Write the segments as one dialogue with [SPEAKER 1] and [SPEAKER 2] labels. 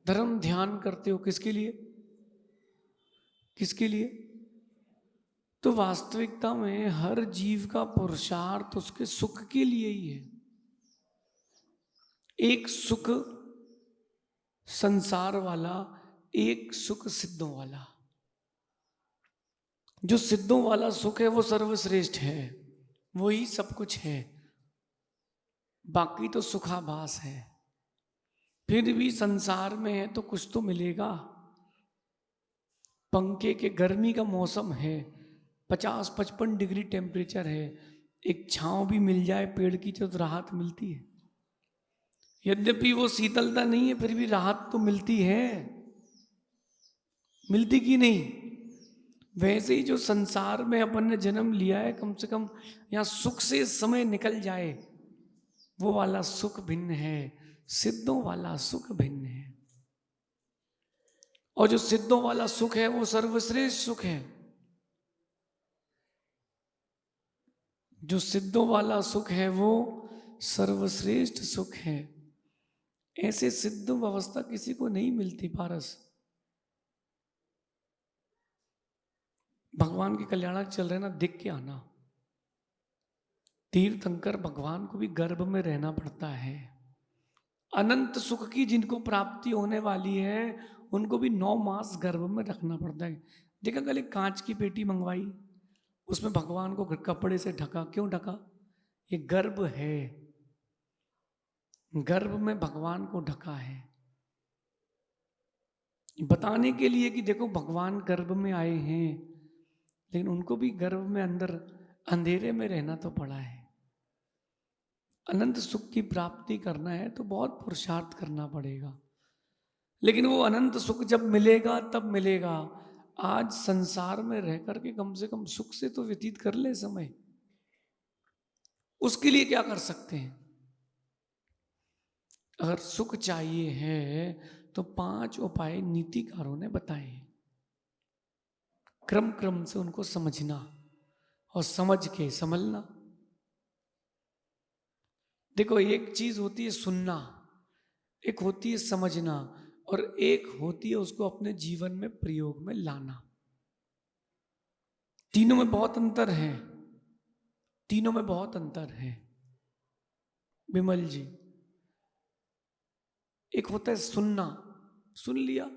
[SPEAKER 1] धर्म ध्यान करते हो किसके लिए? किसके लिए? तो वास्तविकता में हर जीव का पुरुषार्थ उसके सुख के लिए ही है। एक सुख संसार वाला, एक सुख सिद्धों वाला। जो सिद्धों वाला सुख है वो सर्वश्रेष्ठ है, वही सब कुछ है, बाकी तो सुखाभास है। फिर भी संसार में है तो कुछ तो मिलेगा। पंखे के गर्मी का मौसम है, 50-55 डिग्री टेम्परेचर है, एक छांव भी मिल जाए पेड़ की तो राहत मिलती है। यद्यपि वो शीतलता नहीं है फिर भी राहत तो मिलती है, मिलती कि नहीं? वैसे ही जो संसार में अपन ने जन्म लिया है, कम से कम यहाँ सुख से समय निकल जाए, वो वाला सुख भिन्न है, सिद्धों वाला सुख भिन्न है। और जो सिद्धों वाला सुख है वो सर्वश्रेष्ठ सुख है। जो सिद्धों वाला सुख है वो सर्वश्रेष्ठ सुख है। ऐसे सिद्ध अवस्था किसी को नहीं मिलती पारस। भगवान के कल्याणक चल रहे ना, दिख के आना। तीर्थंकर भगवान को भी गर्भ में रहना पड़ता है। अनंत सुख की जिनको प्राप्ति होने वाली है उनको भी 9 मास गर्भ में रखना पड़ता है। देखा कल एक कांच की पेटी मंगवाई, उसमें भगवान को कपड़े से ढका। क्यों ढका? ये गर्भ है, गर्भ में भगवान को ढका है, बताने के लिए कि देखो भगवान गर्भ में आए हैं। लेकिन उनको भी गर्भ में अंदर अंधेरे में रहना तो पड़ा है। अनंत सुख की प्राप्ति करना है तो बहुत पुरुषार्थ करना पड़ेगा। लेकिन वो अनंत सुख जब मिलेगा तब मिलेगा। आज संसार में रह करके कम से कम सुख से तो व्यतीत कर ले समय। उसके लिए क्या कर सकते हैं? अगर सुख चाहिए है तो 5 उपाय नीतिकारों ने बताए हैं। क्रम क्रम से उनको समझना और समझ के संभलना। देखो एक चीज होती है सुनना, एक होती है समझना, और एक होती है उसको अपने जीवन में प्रयोग में लाना। तीनों में बहुत अंतर है, तीनों में बहुत अंतर है विमल जी। एक होता है सुनना, सुन लिया,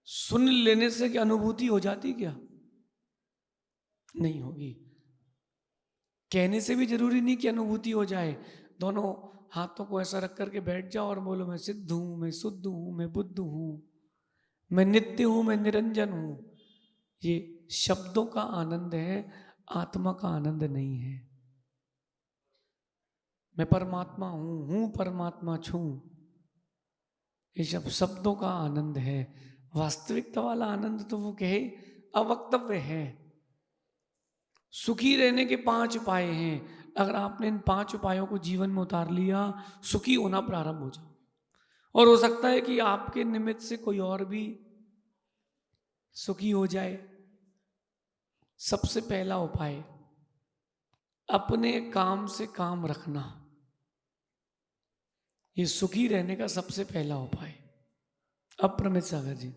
[SPEAKER 1] सुन लेने से क्या अनुभूति हो जाती? क्या नहीं होगी। कहने से भी जरूरी नहीं कि अनुभूति हो जाए। दोनों हाथों को ऐसा रख करके बैठ जाओ और बोलो मैं सिद्ध हूं, मैं शुद्ध हूं, मैं बुद्ध हूं, मैं नित्य हूं, मैं निरंजन हूं। ये शब्दों का आनंद है, आत्मा का आनंद नहीं है। मैं परमात्मा हूं परमात्मा छू, ये सब शब्दों का आनंद है। वास्तविकता वाला आनंद तो वो कहे अवक्तव्य है। सुखी रहने के 5 उपाय हैं। अगर आपने इन 5 उपायों को जीवन में उतार लिया, सुखी होना प्रारंभ हो जाओ। और हो सकता है कि आपके निमित्त से कोई और भी सुखी हो जाए। सबसे पहला उपाय, अपने काम से काम रखना। ये सुखी रहने का सबसे पहला उपाय। अब प्रमित सागर जी,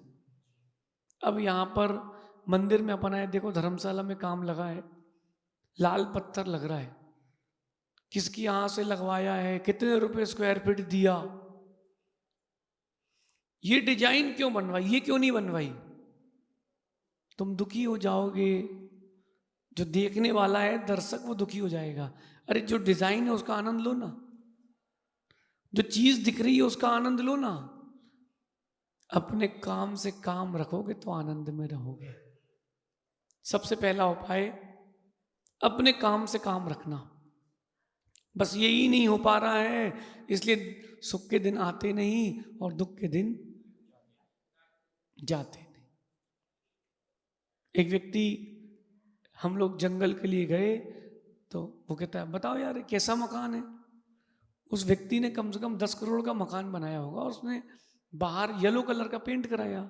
[SPEAKER 1] अब यहां पर मंदिर में अपन आए, देखो धर्मशाला में काम लगा है, लाल पत्थर लग रहा है, किसकी यहां से लगवाया है, कितने रुपए स्क्वायर फीट दिया, ये डिजाइन क्यों बनवाई, ये क्यों नहीं बनवाई? तुम दुखी हो जाओगे, जो देखने वाला है दर्शक वो दुखी हो जाएगा। अरे जो डिजाइन है उसका आनंद लो ना, जो चीज दिख रही है उसका आनंद लो ना। अपने काम से काम रखोगे तो आनंद में रहोगे। सबसे पहला उपाय, अपने काम से काम रखना। बस यही नहीं हो पा रहा है, इसलिए सुख के दिन आते नहीं और दुख के दिन जाते नहीं। एक व्यक्ति, हम लोग जंगल के लिए गए तो वो कहता है बताओ यार कैसा मकान है। उस व्यक्ति ने कम से कम 10 करोड़ का मकान बनाया होगा और उसने बाहर येलो कलर का पेंट कराया।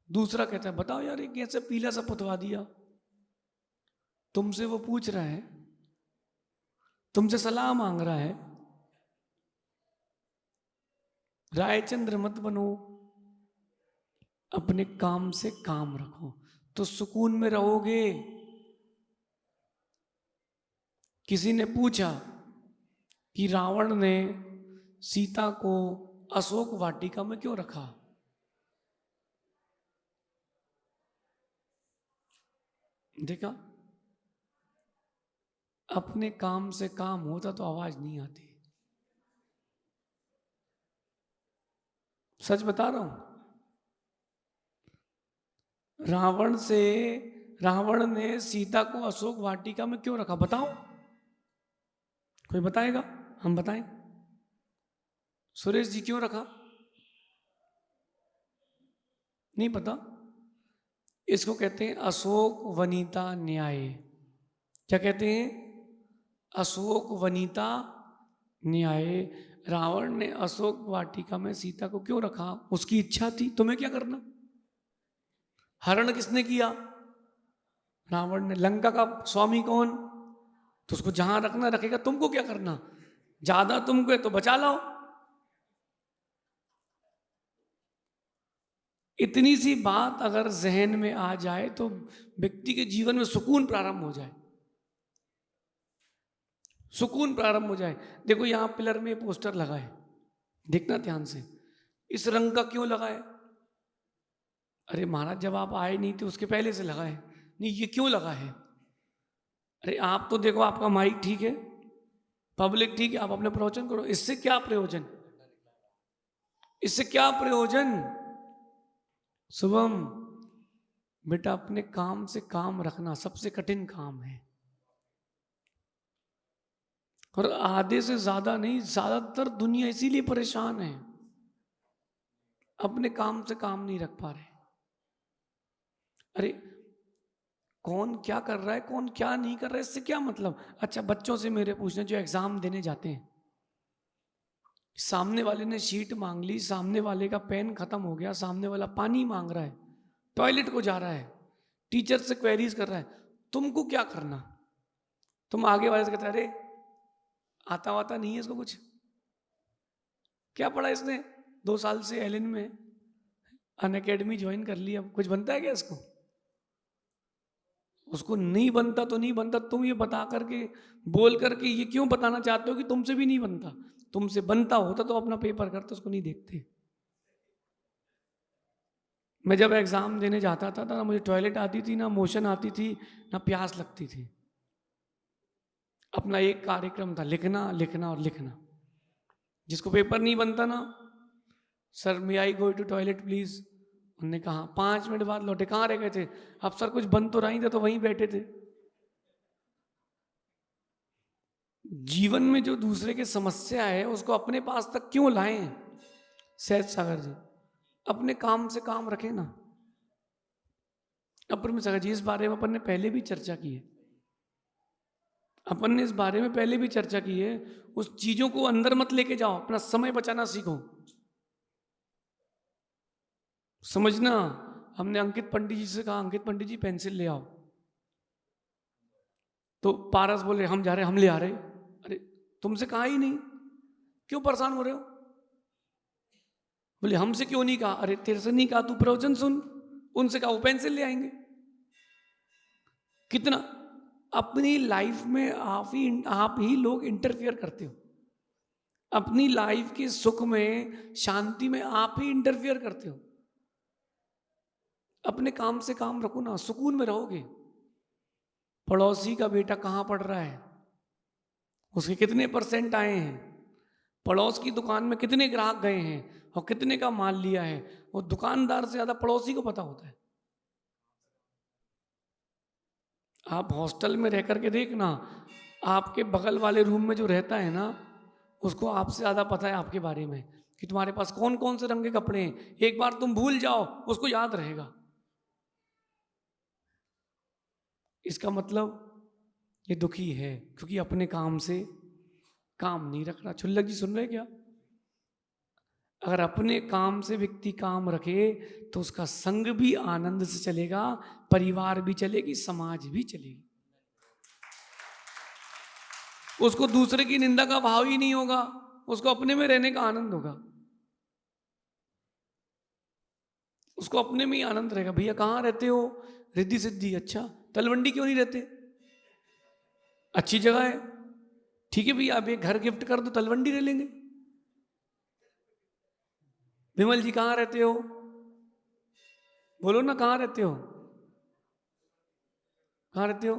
[SPEAKER 1] दूसरा कहता है बताओ यार ये कैसे पीला सा पुतवा दिया। तुमसे वो पूछ रहा है, तुमसे सलाह मांग रहा है, रायचंद्र मत बनो, अपने काम से काम रखो तो सुकून में रहोगे। किसी ने पूछा कि रावण ने सीता को अशोक वाटिका में क्यों रखा? देखा, अपने काम से काम होता तो आवाज नहीं आती। सच बता रहा हूं। रावण ने सीता को अशोक वाटिका में क्यों रखा? बताओ, कोई बताएगा? हम बताएं। सुरेश जी क्यों रखा? नहीं पता। इसको कहते हैं अशोक वनिता न्याय। क्या कहते हैं? अशोक वनिता न्याय। रावण ने अशोक वाटिका में सीता को क्यों रखा? उसकी इच्छा थी। तुम्हें क्या करना? हरण किसने किया? रावण ने। लंका का स्वामी कौन? तो उसको जहां रखना रखेगा, तुमको क्या करना? ज्यादा तुमको है तो बचा लाओ। इतनी सी बात अगर जहन में आ जाए तो व्यक्ति के जीवन में सुकून प्रारंभ हो जाए। सुकून प्रारंभ हो जाए। देखो यहां पिलर में पोस्टर लगा है, देखना ध्यान से। इस रंग का क्यों लगा है? अरे महाराज, जब आप आए नहीं थे उसके पहले से लगा है। नहीं, ये क्यों लगा है? अरे आप तो देखो, आपका माइक ठीक है, पब्लिक ठीक है, आप अपने प्रवचन करो। इससे क्या प्रयोजन? इससे क्या प्रयोजन? शुभम बेटा, अपने काम से काम रखना सबसे कठिन काम है। और आधे से ज्यादा नहीं, ज्यादातर दुनिया इसीलिए परेशान है, अपने काम से काम नहीं रख पा रहे। अरे कौन क्या कर रहा है, कौन क्या नहीं कर रहा है, इससे क्या मतलब? अच्छा, बच्चों से मेरे पूछना, जो एग्जाम देने जाते हैं, सामने वाले ने शीट मांग ली, सामने वाले का पेन खत्म हो गया, सामने वाला पानी मांग रहा है, टॉयलेट को जा रहा है, टीचर से क्वेरीज कर रहा है, तुमको क्या करना? तुम आगे वाले से कहते अरे आता वाता नहीं है इसको कुछ, क्या पढ़ा इसने, 2 साल से एलिन में अन अकेडमी ज्वाइन कर ली, अब कुछ बनता है क्या इसको? उसको नहीं बनता तो नहीं बनता, तुम ये बता करके, बोल करके ये क्यों बताना चाहते हो कि तुमसे भी नहीं बनता? तुमसे बनता होता तो अपना पेपर करते, उसको नहीं देखते। मैं जब एग्जाम देने जाता था ना मुझे टॉयलेट आती थी, ना मोशन आती थी, ना प्यास लगती थी। अपना एक कार्यक्रम था, लिखना लिखना और लिखना। जिसको पेपर नहीं बनता ना, sir may I go to toilet please, उन्होंने कहा 5 मिनट बाद लौटे, कहाँ रह गए थे? अब सर कुछ बन तो रही थे, तो वहीं बैठे थे। जीवन में जो दूसरे की समस्या है उसको अपने पास तक क्यों लाएं? सहज सागर जी, अपने काम से काम रखें ना। अपर में सागर जी, इस बारे में अपन ने पहले भी चर्चा की है, अपन ने इस बारे में पहले भी चर्चा की है। उस चीजों को अंदर मत लेके जाओ, अपना समय बचाना सीखो। समझना, हमने अंकित पंडित जी से कहा, अंकित पंडित जी पेंसिल ले आओ, तो पारस बोले हम जा रहे, हम ले आ रहे। अरे तुमसे कहा ही नहीं, क्यों परेशान हो रहे हो? बोले हमसे क्यों नहीं कहा? अरे तेरे से नहीं कहा, तू प्रवचन सुन, उनसे कहा वो पेंसिल ले आएंगे। कितना अपनी लाइफ में आप ही लोग इंटरफियर करते हो। अपनी लाइफ के सुख में, शांति में आप ही इंटरफियर करते हो। अपने काम से काम रखो ना, सुकून में रहोगे। पड़ोसी का बेटा कहाँ पढ़ रहा है, उसके कितने % आए हैं, पड़ोस की दुकान में कितने ग्राहक गए हैं और कितने का माल लिया है, वो दुकानदार से ज्यादा पड़ोसी को पता होता है। आप हॉस्टल में रह करके देखना, आपके बगल वाले रूम में जो रहता है ना, उसको आपसे ज्यादा पता है आपके बारे में कि तुम्हारे पास कौन कौन से रंग के कपड़े हैं। एक बार तुम भूल जाओ, उसको याद रहेगा। इसका मतलब ये दुखी है क्योंकि अपने काम से काम नहीं रख रहा। छुल्लक जी सुन रहे क्या? अगर अपने काम से व्यक्ति काम रखे तो उसका संग भी आनंद से चलेगा, परिवार भी चलेगी, समाज भी चलेगी। उसको दूसरे की निंदा का भाव ही नहीं होगा, उसको अपने में रहने का आनंद होगा। उसको अपने में ही आनंद रहेगा। भैया कहाँ रहते हो? रिद्धि सिद्धि। अच्छा, तलवंडी क्यों नहीं रहते? अच्छी जगह है। ठीक है भैया, आप एक घर गिफ्ट कर दो, तलवंडी रह लेंगे। विमल जी कहाँ रहते हो? बोलो ना, कहाँ रहते हो? कहाँ रहते हो?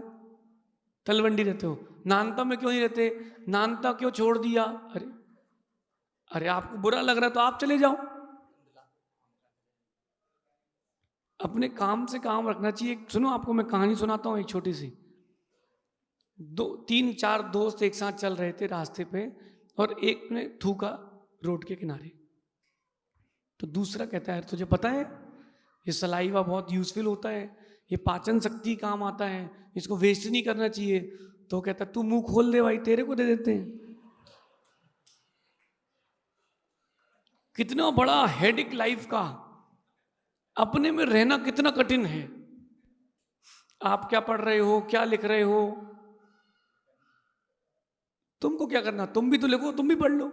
[SPEAKER 1] तलवंडी रहते हो। नानता में क्यों नहीं रहते? नानता क्यों छोड़ दिया? अरे अरे, आपको बुरा लग रहा है तो आप चले जाओ। अपने काम से काम रखना चाहिए। सुनो, आपको मैं कहानी सुनाता हूँ एक छोटी सी। 3-4 दोस्त एक साथ चल रहे थे रास्ते पे, और एक ने थूका रोड के किनारे। तो दूसरा कहता है, तुझे पता है ये सलाइवा बहुत यूजफुल होता है, ये पाचन शक्ति काम आता है, इसको वेस्ट नहीं करना चाहिए। तो कहता, तू मुंह खोल दे भाई, तेरे को दे देते हैं। कितना बड़ा हेडिक लाइफ का, अपने में रहना कितना कठिन है। आप क्या पढ़ रहे हो, क्या लिख रहे हो? तुमको क्या करना, तुम भी तो लिखो, तुम भी पढ़ लो।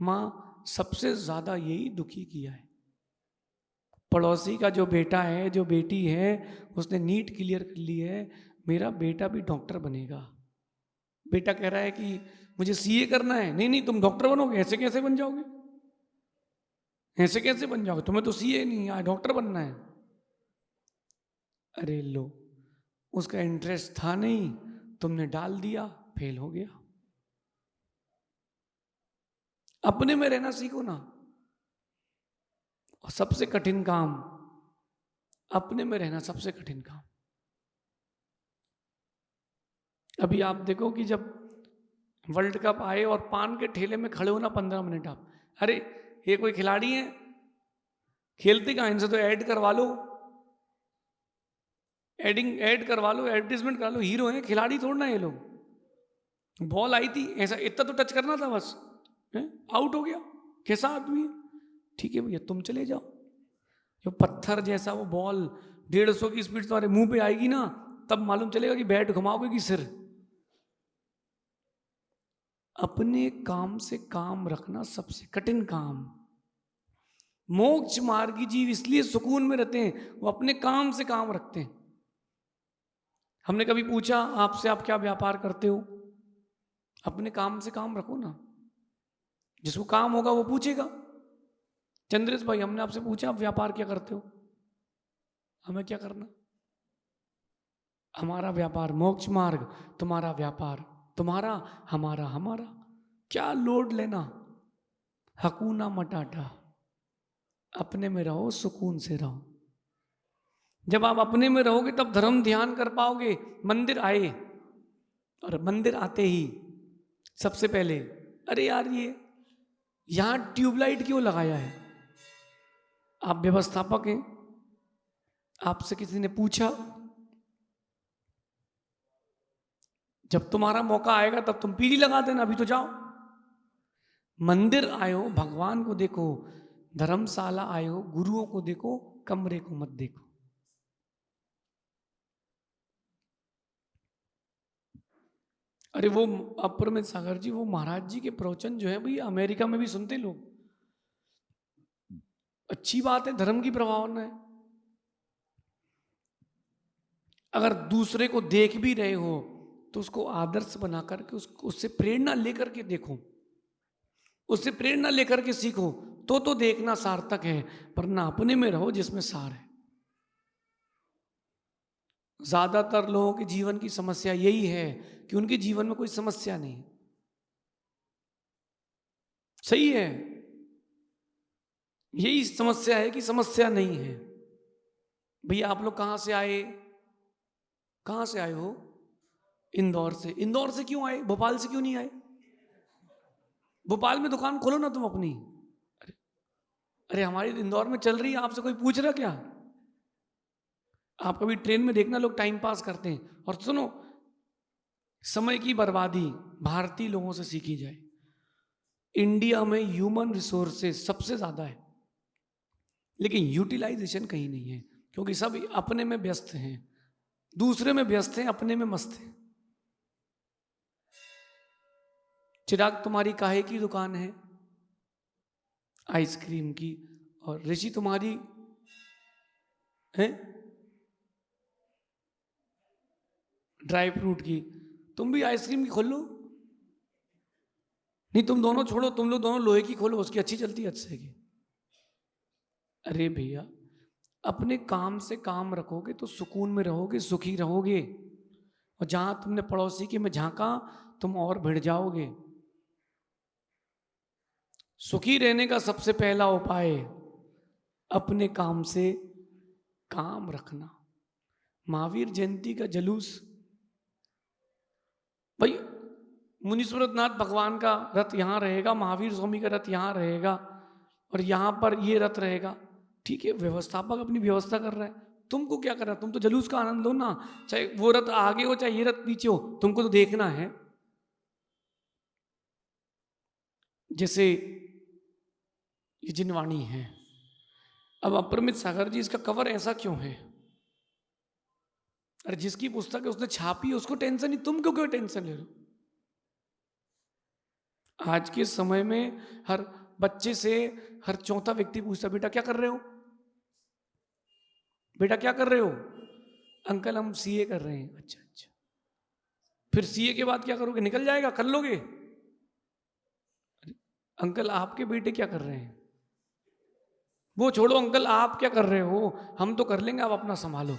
[SPEAKER 1] मां सबसे ज्यादा यही दुखी किया है। पड़ोसी का जो बेटा है, जो बेटी है, उसने नीट क्लियर कर ली है, मेरा बेटा भी डॉक्टर बनेगा। बेटा कह रहा है कि मुझे सीए करना है। नहीं नहीं, तुम डॉक्टर बनोगे। ऐसे कैसे बन जाओगे? ऐसे कैसे बन जाओगे? तुम्हें तो सीए नहीं है, डॉक्टर बनना है। अरे लो, उसका इंटरेस्ट था नहीं, तुमने डाल दिया, फेल हो गया। अपने में रहना सीखो ना। और सबसे कठिन काम, अपने में रहना सबसे कठिन काम। अभी आप देखो कि जब वर्ल्ड कप आए और पान के ठेले में खड़े हो ना 15 मिनट आप, अरे ये कोई खिलाड़ी है? खेलते कहाँ? इनसे तो ऐड करवा लो, ऐड करवा लो, एडवर्टीजमेंट करा लो। हीरो है, खिलाड़ी थोड़ा ना ये लोग। बॉल आई थी, ऐसा इतना तो टच करना था बस, आउट हो गया। कैसा आदमी है? ठीक है भैया, तुम चले जाओ। जो पत्थर जैसा वो बॉल 150 की स्पीड तुम्हारे मुंह पे आएगी ना, तब मालूम चलेगा कि बैट घुमाओगे कि सिर। अपने काम से काम रखना सबसे कठिन काम। मोक्ष मार्गी जीव इसलिए सुकून में रहते हैं, वो अपने काम से काम रखते हैं। हमने कभी पूछा आपसे, आप क्या व्यापार करते हो? अपने काम से काम रखो ना। जिसको काम होगा वो पूछेगा। चंद्रेश भाई, हमने आपसे पूछा आप व्यापार क्या करते हो? हमें क्या करना? हमारा व्यापार मोक्ष मार्ग, तुम्हारा व्यापार तुम्हारा, हमारा हमारा। क्या लोड लेना? हकूना मटाटा। अपने में रहो, सुकून से रहो। जब आप अपने में रहोगे तब धर्म ध्यान कर पाओगे। मंदिर आए, और मंदिर आते ही सबसे पहले, अरे यार ये यहां ट्यूबलाइट क्यों लगाया है? आप व्यवस्थापक हैं, आपसे किसी ने पूछा? जब तुम्हारा मौका आएगा तब तुम पीली लगा देना, अभी तो जाओ। मंदिर आयो, भगवान को देखो। धर्मशाला आयो, गुरुओं को देखो, कमरे को मत देखो। अरे वो अपरमित सागर जी, वो महाराज जी के प्रवचन जो है भाई, अमेरिका में भी सुनते लोग। अच्छी बात है, धर्म की प्रभावना है। अगर दूसरे को देख भी रहे हो तो उसको आदर्श बना करके, उससे प्रेरणा लेकर के देखो, उससे प्रेरणा लेकर के सीखो, तो देखना सार्थक है। वरना अपने में रहो जिसमें सार है। ज्यादातर लोगों के जीवन की समस्या यही है कि उनके जीवन में कोई समस्या नहीं। सही है, यही समस्या है कि समस्या नहीं है। भैया आप लोग कहां से आए? कहां से आए हो? इंदौर से। इंदौर से क्यों आए? भोपाल से क्यों नहीं आए? भोपाल में दुकान खोलो ना तुम अपनी। अरे अरे, हमारी इंदौर में चल रही है, आपसे कोई पूछ रहा क्या? आप कभी ट्रेन में देखना, लोग टाइम पास करते हैं। और सुनो, समय की बर्बादी भारतीय लोगों से सीखी जाए। इंडिया में ह्यूमन रिसोर्सेज सबसे ज्यादा है, लेकिन यूटिलाइजेशन कहीं नहीं है, क्योंकि सब अपने में व्यस्त हैं, दूसरे में व्यस्त हैं, अपने में मस्त हैं। चिराग, तुम्हारी काहे की दुकान है? आइसक्रीम की। और ऋषि तुम्हारी है ड्राई फ्रूट की, तुम भी आइसक्रीम की खोल लो। नहीं तुम दोनों छोड़ो, तुम लोग दोनों लोहे की खोलो, उसकी अच्छी चलती है अच्छे की। अरे भैया, अपने काम से काम रखोगे तो सुकून में रहोगे, सुखी रहोगे। और जहां तुमने पड़ोसी के में झांका, तुम और भिड़ जाओगे। सुखी रहने का सबसे पहला उपाय अपने काम से काम रखना। महावीर जयंती का जुलूस, भाई मुनीश्वरनाथ भगवान का रथ यहाँ रहेगा, महावीर स्वामी का रथ यहाँ रहेगा, और यहाँ पर ये रथ रहेगा। ठीक है, व्यवस्थापक अपनी व्यवस्था कर रहा है, तुमको क्या करना, तुम तो जुलूस का आनंद लो ना। चाहे वो रथ आगे हो चाहे ये रथ पीछे हो, तुमको तो देखना है। जैसे ये जिनवाणी है, अब अपरिमित सागर जी, इसका कवर ऐसा क्यों है? अरे जिसकी पुस्तक है उसने छापी है, उसको टेंशन नहीं, तुम क्यों टेंशन ले रहे हो? आज के समय में हर बच्चे से हर चौथा व्यक्ति पूछता, बेटा क्या कर रहे हो, बेटा क्या कर रहे हो? अंकल हम सीए कर रहे हैं। अच्छा अच्छा, फिर सीए के बाद क्या करोगे? निकल जाएगा, कर लोगे? अंकल आपके बेटे क्या कर रहे हैं? वो छोड़ो अंकल, आप क्या कर रहे हो? हम तो कर लेंगे, आप अपना संभालो।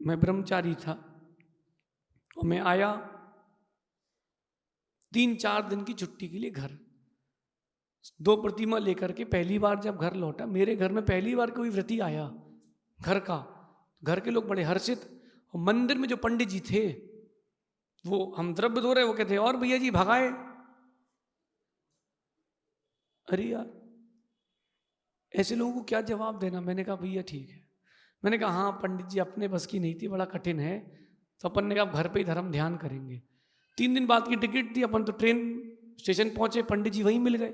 [SPEAKER 1] मैं ब्रह्मचारी था और मैं आया 3-4 दिन की छुट्टी के लिए घर, 2 प्रतिमा लेकर के। पहली बार जब घर लौटा, मेरे घर में पहली बार कोई व्रती आया घर का, घर के लोग बड़े हर्षित। और मंदिर में जो पंडित जी थे, वो हम द्रव्य धो रहे, वो कहते और भैया जी भगाए। अरे यार, ऐसे लोगों को क्या जवाब देना? मैंने कहा भैया ठीक है। मैंने कहा हाँ पंडित जी अपने बस की नहीं थी, बड़ा कठिन है, तो अपन ने कहा घर पे ही धर्म ध्यान करेंगे। 3 दिन बाद की टिकट थी, अपन तो ट्रेन स्टेशन पहुंचे, पंडित जी वहीं मिल गए।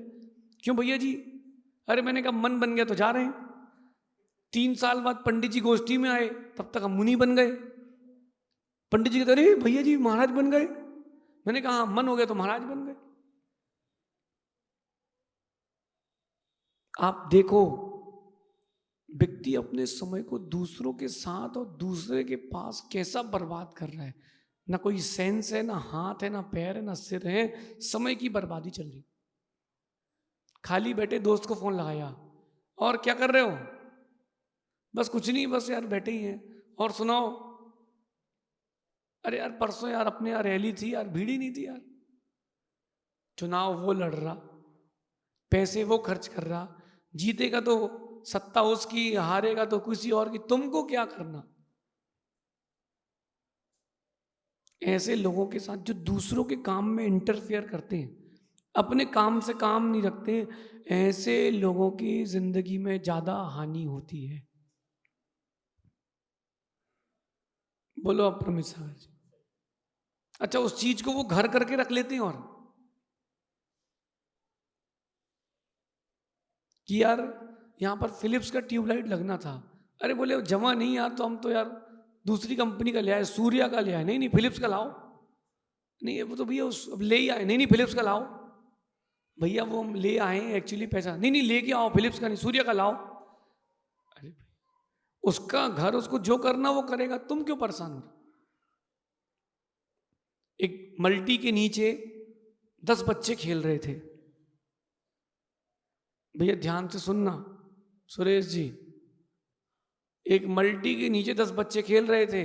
[SPEAKER 1] क्यों भैया जी? अरे मैंने कहा मन बन गया तो जा रहे हैं। 3 साल बाद पंडित जी गोष्ठी में आए, तब तक हम मुनि बन गए। पंडित जी कहते अरे भैया जी महाराज बन गए। मैंने कहा हाँ, मन हो गया तो महाराज बन गए। आप देखो, व्यक्ति अपने समय को दूसरों के साथ और दूसरे के पास कैसा बर्बाद कर रहा है। ना कोई सेंस है, ना हाथ है, ना पैर है, ना सिर है, समय की बर्बादी चल रही। खाली बैठे दोस्त को फोन लगाया, और क्या कर रहे हो? बस कुछ नहीं, बस यार बैठे ही हैं। और सुनाओ? अरे यार परसों यार अपने यहाँ रैली थी यार, भीड़ ही नहीं थी यार। चुनाव वो लड़ रहा, पैसे वो खर्च कर रहा, जीतेगा तो सत्ता उसकी, हारेगा तो किसी और की, तुमको क्या करना? ऐसे लोगों के साथ जो दूसरों के काम में इंटरफेयर करते हैं, अपने काम से काम नहीं रखते, ऐसे लोगों की जिंदगी में ज्यादा हानि होती है। बोलो अप्रमित सागर जी। अच्छा, उस चीज को वो घर करके रख लेते हैं, और कि यार यहाँ पर फिलिप्स का ट्यूबलाइट लगना था। अरे बोले जमा नहीं यार, तो हम तो यार दूसरी कंपनी का ले आए, सूर्या का ले आए। नहीं नहीं फिलिप्स का लाओ। नहीं वो तो भैया उस अब ले ही आए। नहीं नहीं फिलिप्स का लाओ। भैया वो हम ले आए एक्चुअली, पैसा नहीं नहीं लेके आओ, फिलिप्स का नहीं सूर्या का लाओ। अरे भाई, उसका घर, उसको जो करना वो करेगा, तुम क्यों परेशान हो रहे? एक मल्टी के नीचे 10 बच्चे खेल रहे थे। भैया ध्यान से सुनना सुरेश जी, एक मल्टी के नीचे 10 बच्चे खेल रहे थे।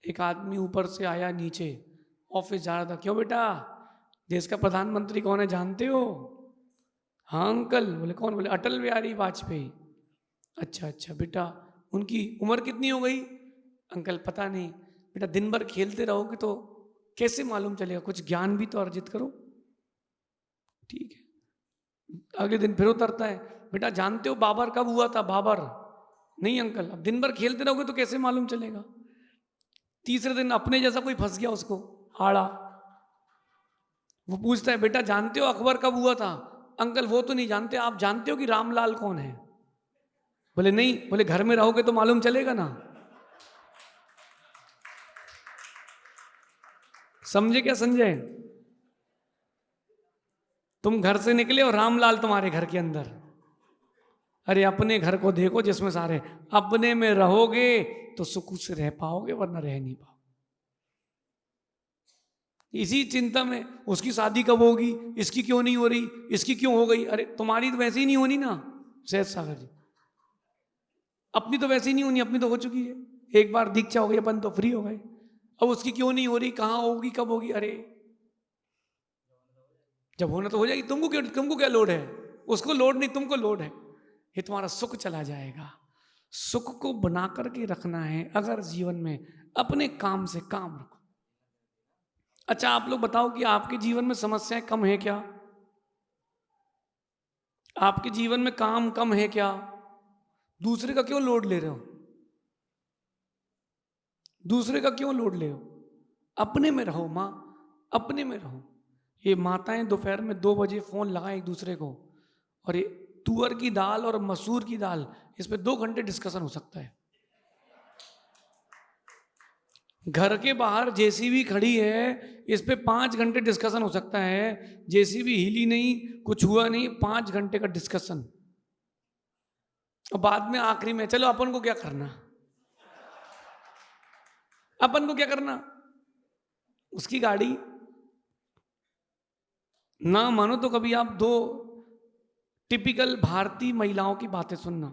[SPEAKER 1] एक आदमी ऊपर से आया नीचे, ऑफिस जा रहा था। क्यों बेटा, देश का प्रधानमंत्री कौन है जानते हो? हाँ अंकल। बोले कौन? बोले अटल बिहारी वाजपेयी। अच्छा अच्छा बेटा, उनकी उम्र कितनी हो गई? अंकल पता नहीं। बेटा दिन भर खेलते रहोगे तो कैसे मालूम चलेगा, कुछ ज्ञान भी तो अर्जित करो। ठीक है, अगले दिन फिर उतरता है, बेटा जानते हो बाबर कब हुआ था? बाबर। नहीं अंकल। अब दिन भर खेलते रहोगे तो कैसे मालूम चलेगा? तीसरे दिन अपने जैसा कोई फंस गया उसको आड़ा, वो पूछता है बेटा जानते हो अकबर कब हुआ था? अंकल वो तो नहीं जानते, आप जानते हो कि रामलाल कौन है? बोले नहीं। बोले घर में रहोगे तो मालूम चलेगा ना। समझे क्या संजय? तुम घर से निकले और रामलाल तुम्हारे घर के अंदर। अरे अपने घर को देखो जिसमें सारे, अपने में रहोगे तो सुख से रह पाओगे, वरना रह नहीं पाओगे। इसी चिंता में उसकी शादी कब होगी, इसकी क्यों नहीं हो रही, इसकी क्यों हो गई। अरे तुम्हारी तो वैसे ही नहीं होनी ना सहज सागर जी, अपनी तो वैसे ही नहीं होनी, अपनी तो हो चुकी है, एक बार दीक्षा हो गई, अपन तो फ्री हो गए। अब उसकी क्यों नहीं हो रही, कहाँ होगी, कब होगी। अरे जब होना तो हो जाएगी। तुमको क्या लोड है, उसको लोड नहीं, तुमको लोड है। ये तुम्हारा सुख चला जाएगा। सुख को बना करके रखना है अगर जीवन में, अपने काम से काम रखो। अच्छा आप लोग बताओ कि आपके जीवन में समस्याएं कम है क्या? आपके जीवन में काम कम है क्या? दूसरे का क्यों लोड ले रहे हो? दूसरे का क्यों लोड ले हो? अपने में रहो माँ, अपने में रहो। ये माताएं दोपहर में 2 बजे फोन लगाएं एक दूसरे को, और ये तुअर की दाल और मसूर की दाल, इस पे 2 घंटे डिस्कशन हो सकता है। घर के बाहर जेसीबी खड़ी है, इस पे 5 घंटे डिस्कशन हो सकता है। जेसीबी हिली नहीं, कुछ हुआ नहीं, 5 घंटे का डिस्कशन। और बाद में आखिरी में चलो अपन को क्या करना, अपन को क्या करना। उसकी गाड़ी ना मानो तो कभी आप 2 टिपिकल भारतीय महिलाओं की बातें सुनना।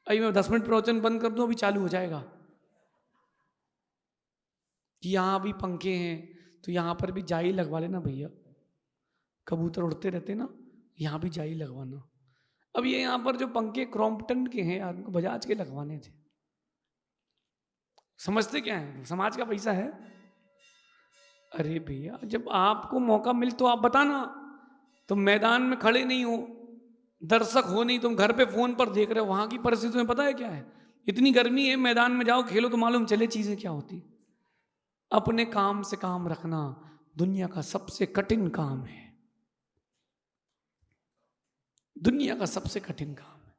[SPEAKER 1] अभी मैं 10 मिनट प्रवचन बंद कर दूं, अभी चालू हो जाएगा कि यहाँ भी पंखे हैं तो यहाँ पर भी जाई लगवा लेना भैया, कबूतर उड़ते रहते ना, यहाँ भी जाई लगवाना। अब ये यहाँ पर जो पंखे क्रॉम्पटन के हैं, आपको बजाज के लगवाने थे। समझते क्या है, समाज का पैसा है। अरे भैया जब आपको मौका मिले तो आप बताना। तुम मैदान में खड़े नहीं हो, दर्शक हो नहीं, तुम घर पे फोन पर देख रहे हो। वहां की परिस्थिति में पता है क्या है, इतनी गर्मी है, मैदान में जाओ खेलो तो मालूम चले चीजें क्या होती। अपने काम से काम रखना दुनिया का सबसे कठिन काम है, दुनिया का सबसे कठिन काम है।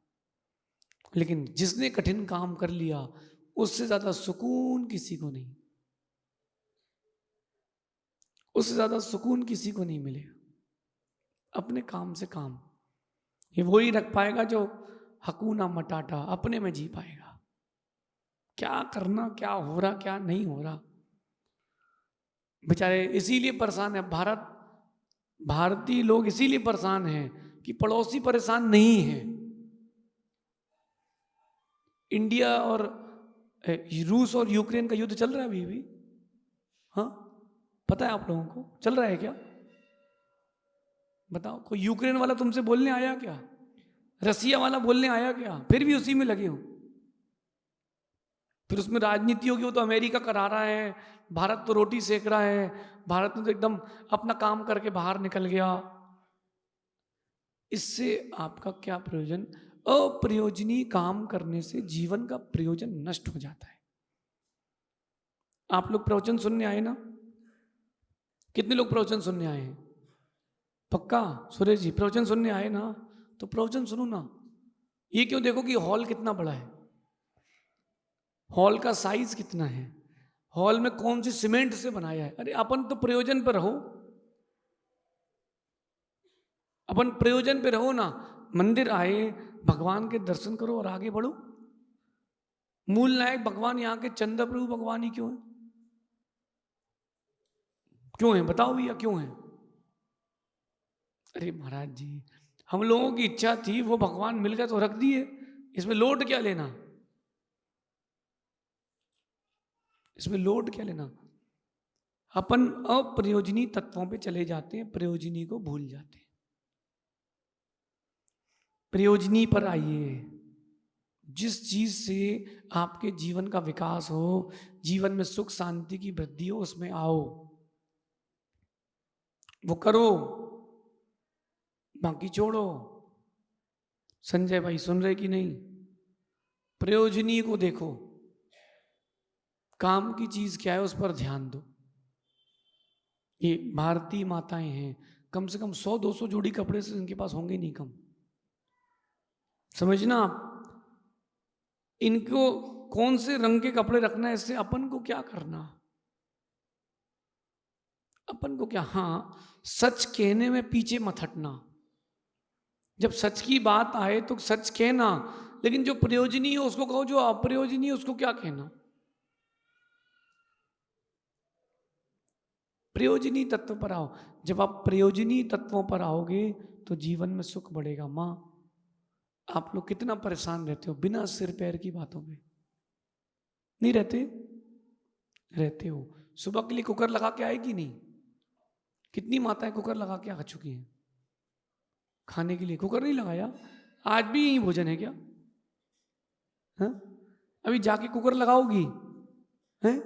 [SPEAKER 1] लेकिन जिसने कठिन काम कर लिया उससे ज्यादा सुकून किसी को नहीं, उससे ज्यादा सुकून किसी को नहीं मिलेगा। अपने काम से काम, ये वही रख पाएगा जो हकूना मटाटा अपने में जी पाएगा। क्या करना, क्या हो रहा, क्या नहीं हो रहा। बेचारे इसीलिए परेशान है भारतीय लोग इसीलिए परेशान हैं कि पड़ोसी परेशान नहीं है। इंडिया और रूस और यूक्रेन का युद्ध चल रहा है अभी भी। हाँ पता है आप लोगों को, चल रहा है क्या? बताओ, कोई यूक्रेन वाला तुमसे बोलने आया क्या? रसिया वाला बोलने आया क्या? फिर भी उसी में लगे हो। फिर उसमें राजनीति होगी, वो तो अमेरिका करा रहा है, भारत तो रोटी सेक रहा है, भारत ने तो एकदम अपना काम करके बाहर निकल गया। इससे आपका क्या प्रयोजन? अप्रयोजनीय काम करने से जीवन का प्रयोजन नष्ट हो जाता है। आप लोग प्रवचन सुनने आए ना? कितने लोग प्रवचन सुनने आए हैं? पक्का? सुरेश जी प्रवचन सुनने आए ना, तो प्रवचन सुनो ना। ये क्यों देखो कि हॉल कितना बड़ा है, हॉल का साइज कितना है, हॉल में कौन सी सीमेंट से बनाया है। अरे अपन तो प्रयोजन पे रहो, अपन प्रयोजन पे रहो ना। मंदिर आए, भगवान के दर्शन करो और आगे बढ़ो। मूल नायक भगवान यहाँ के चंद्र प्रभु भगवान ही क्यों है? क्यों है बताओ भैया, क्यों है? अरे महाराज जी, हम लोगों की इच्छा थी, वो भगवान मिल गया तो रख दिए, इसमें लोड क्या लेना, इसमें लोड क्या लेना। अपन अप्रयोजनीय तत्वों पे चले जाते हैं, प्रयोजनीय को भूल जाते हैं। प्रयोजनीय पर आइए। जिस चीज से आपके जीवन का विकास हो, जीवन में सुख शांति की वृद्धि हो, उसमें आओ, वो करो, बाकी छोड़ो। संजय भाई सुन रहे कि नहीं? प्रयोजनीय को देखो, काम की चीज क्या है उस पर ध्यान दो। ये भारतीय माताएं हैं, कम से कम 100-200 जोड़ी कपड़े से इनके पास होंगे नहीं कम। समझना आप, इनको कौन से रंग के कपड़े रखना है, इससे अपन को क्या करना। अपन को क्या, हाँ सच कहने में पीछे मत हटना। जब सच की बात आए तो सच कहना, लेकिन जो प्रयोजनीय है उसको कहो, जो अप्रयोजनीय है उसको क्या कहना। प्रयोजनीय तत्व पर आओ। जब आप प्रयोजनीय तत्वों पर आओगे तो जीवन में सुख बढ़ेगा। माँ, आप लोग कितना परेशान रहते हो बिना सिर पैर की बातों में, नहीं रहते? रहते हो। सुबह के लिए कुकर लगा के आएगी नहीं? कितनी माताएं कुकर लगा के आ चुकी हैं खाने के लिए? कुकर नहीं लगाया? आज भी यही भोजन है क्या? हाँ? अभी जाके कुकर लगाओगी? हैं?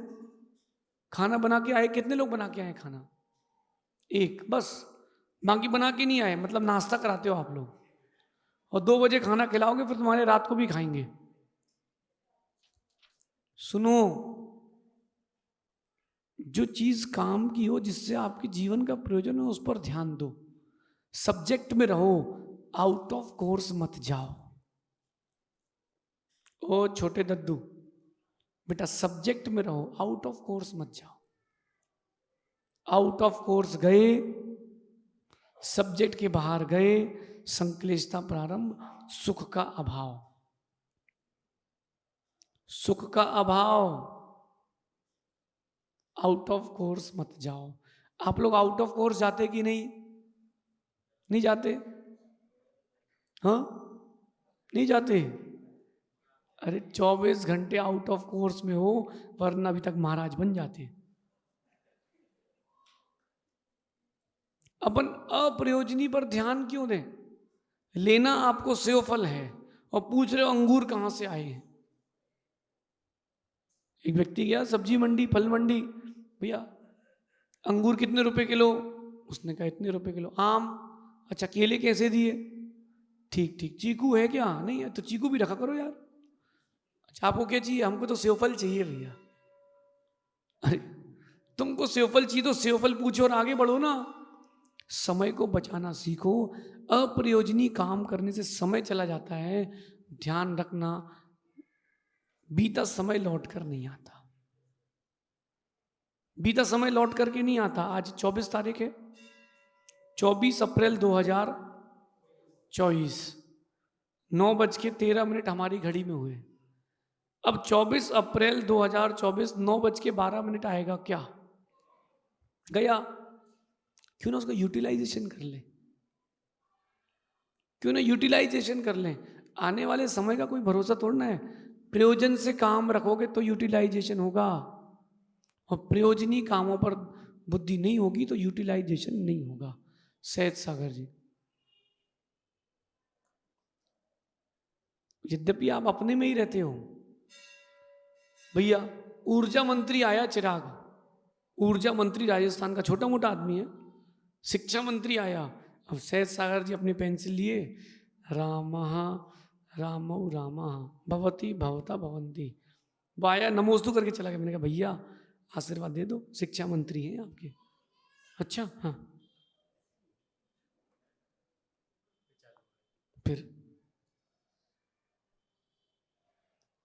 [SPEAKER 1] खाना बना के आए? कितने लोग बना के आए खाना? एक बस। बाकी बना के नहीं आए, मतलब नाश्ता कराते हो आप लोग, और 2 बजे खाना खिलाओगे, फिर तुम्हारे रात को भी खाएंगे। सुनो, जो चीज काम की हो, जिससे आपके जीवन का प्रयोजन हो, उस पर ध्यान दो। सब्जेक्ट में रहो, आउट ऑफ कोर्स मत जाओ। ओ छोटे दद्दू, बेटा सब्जेक्ट में रहो, आउट ऑफ कोर्स मत जाओ। आउट ऑफ कोर्स गए, सब्जेक्ट के बाहर गए, संक्लेशता प्रारंभ, सुख का अभाव। सुख का अभाव, आउट ऑफ कोर्स मत जाओ। आप लोग आउट ऑफ कोर्स जाते कि नहीं? नहीं जाते? हाँ, नहीं जाते? अरे 24 घंटे आउट ऑफ कोर्स में हो, वरना अभी तक महाराज बन जाते। अपन अप्रयोजनी पर ध्यान क्यों दें? लेना आपको सेव फल है और पूछ रहे हो अंगूर कहां से आए हैं। एक व्यक्ति गया सब्जी मंडी, फल मंडी, भैया अंगूर कितने रुपए किलो? उसने कहा इतने रुपए किलो। आम? अच्छा, केले कैसे दिए? ठीक ठीक। चीकू है क्या? नहीं है तो चीकू भी रखा करो यार। अच्छा, आपको क्या चाहिए? हमको तो सेवफल चाहिए भैया। अरे तुमको सेवफल चाहिए तो सेवफल पूछो और आगे बढ़ो ना। समय को बचाना सीखो। अप्रयोजनीय काम करने से समय चला जाता है। ध्यान रखना, बीता समय लौट कर नहीं आता। बीता समय लौट करके नहीं आता। आज 24 तारीख है, 24 अप्रैल 2024, 9:13 हमारी घड़ी में हुए। अब 24 अप्रैल 2024 9:12 आएगा क्या? गया। क्यों ना उसका यूटिलाइजेशन कर ले? क्यों ना यूटिलाइजेशन कर लें? आने वाले समय का कोई भरोसा थोड़ा है। प्रयोजन से काम रखोगे तो यूटिलाइजेशन होगा, और प्रयोजनीय कामों पर बुद्धि नहीं होगी तो यूटिलाइजेशन नहीं होगा। सहज सागर जी, यद्यपि आप अपने में ही रहते हो भैया। ऊर्जा मंत्री आया चिराग, ऊर्जा मंत्री राजस्थान का छोटा मोटा आदमी है। शिक्षा मंत्री आया, अब सहज सागर जी अपनी पेंसिल लिए, रामः रामौ रामः भवती भवता भवंती, वो आया नमोस्तु करके चला गया। मैंने कहा भैया आशीर्वाद दे दो, शिक्षा मंत्री हैं आपके। अच्छा हाँ, फिर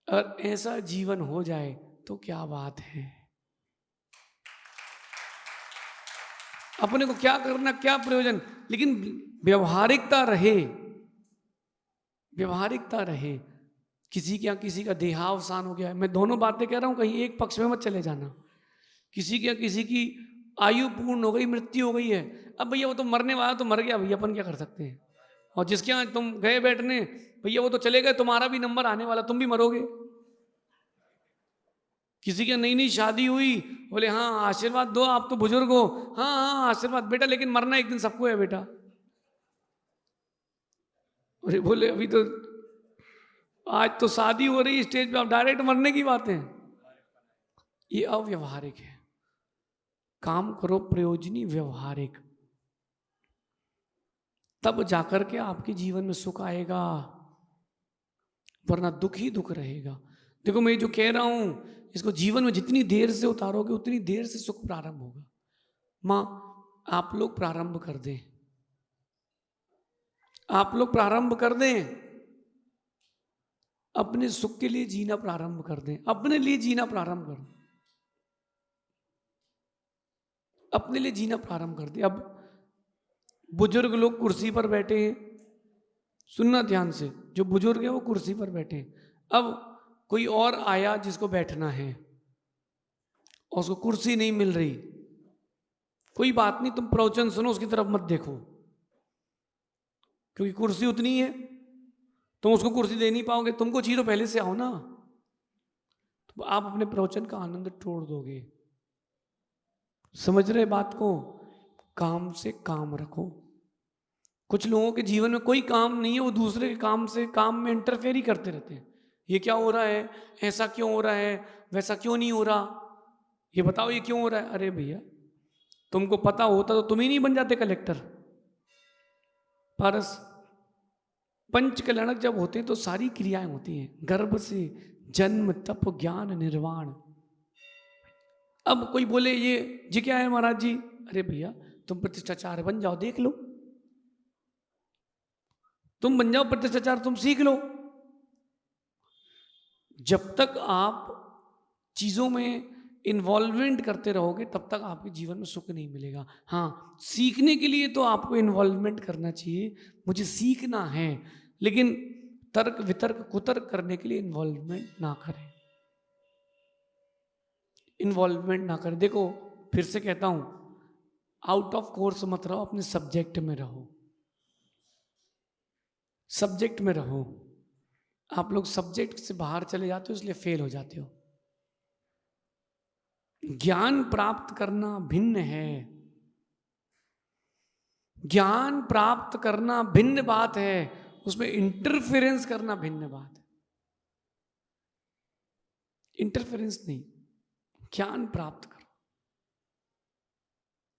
[SPEAKER 1] अगर ऐसा जीवन हो जाए तो क्या बात है। अपने को क्या करना, क्या प्रयोजन, लेकिन व्यवहारिकता रहे, व्यवहारिकता रहे। किसी के यहाँ किसी का देहावसान हो गया है, मैं दोनों बातें कह रहा हूं, कहीं एक पक्ष में मत चले जाना। किसी के यहाँ किसी की आयु पूर्ण हो गई, मृत्यु हो गई है, अब भैया वो तो मरने वाला तो मर गया भैया, अपन क्या कर सकते हैं। और जिसके यहाँ तुम गए बैठने, भैया वो तो चले गए, तुम्हारा भी नंबर आने वाला, तुम भी मरोगे। किसी की नई नई शादी हुई, बोले हाँ आशीर्वाद दो, आप तो बुजुर्ग हो, हाँ हाँ आशीर्वाद बेटा, लेकिन मरना एक दिन सबको है बेटा। अरे बोले अभी तो आज तो शादी हो रही स्टेज पे, आप डायरेक्ट मरने की बात है। ये अव्यवहारिक है। काम करो प्रयोजनी, व्यवहारिक, तब जाकर के आपके जीवन में सुख आएगा, वरना दुख ही दुख रहेगा। देखो मैं जो कह रहा हूं, इसको जीवन में जितनी देर से उतारोगे उतनी देर से सुख प्रारंभ होगा। मां, आप लोग प्रारंभ कर दें, आप लोग प्रारंभ कर दें, अपने सुख के लिए जीना प्रारंभ कर दें, अपने लिए जीना प्रारंभ कर दें। अपने लिए जीना प्रारंभ कर दिया। अब बुजुर्ग लोग कुर्सी पर बैठे हैं, सुनना ध्यान से, जो बुजुर्ग है वो कुर्सी पर बैठे हैं। अब कोई और आया जिसको बैठना है और उसको कुर्सी नहीं मिल रही, कोई बात नहीं, तुम प्रवचन सुनो, उसकी तरफ मत देखो, क्योंकि कुर्सी उतनी है, तुम उसको कुर्सी दे नहीं पाओगे, तुमको चाहिए तो पहले से आओ ना। तो आप अपने प्रवचन का आनंद छोड़ दोगे। समझ रहे बात को? काम से काम रखो। कुछ लोगों के जीवन में कोई काम नहीं है, वो दूसरे के काम में इंटरफेयर ही करते रहते हैं। ये क्या हो रहा है, ऐसा क्यों हो रहा है, वैसा क्यों नहीं हो रहा, ये बताओ ये क्यों हो रहा है। अरे भैया, तुमको पता होता तो तुम ही नहीं बन जाते कलेक्टर। पारस, पंच कल्याणक जब होते हैं तो सारी क्रियाएं होती हैं, गर्भ से जन्म, तप, ज्ञान, निर्वाण। अब कोई बोले ये क्या है महाराज जी, अरे भैया तुम प्रतिष्ठाचार्य बन जाओ, देख लो, तुम बन जाओ प्रतिष्ठाचार्य, तुम सीख लो। जब तक आप चीजों में इन्वॉल्वमेंट करते रहोगे तब तक आपके जीवन में सुख नहीं मिलेगा। हाँ, सीखने के लिए तो आपको इन्वॉल्वमेंट करना चाहिए, मुझे सीखना है, लेकिन तर्क वितर्क कुतर्क करने के लिए इन्वॉल्वमेंट ना करें, इन्वॉल्वमेंट ना करें। देखो फिर से कहता हूं, आउट ऑफ कोर्स मत रहो, अपने सब्जेक्ट में रहो, सब्जेक्ट में रहो। आप लोग सब्जेक्ट से बाहर चले जाते हो इसलिए फेल हो जाते हो। ज्ञान प्राप्त करना भिन्न है, ज्ञान प्राप्त करना भिन्न बात है, उसमें इंटरफेरेंस करना भिन्न बात है। इंटरफेरेंस नहीं, ज्ञान प्राप्त करो।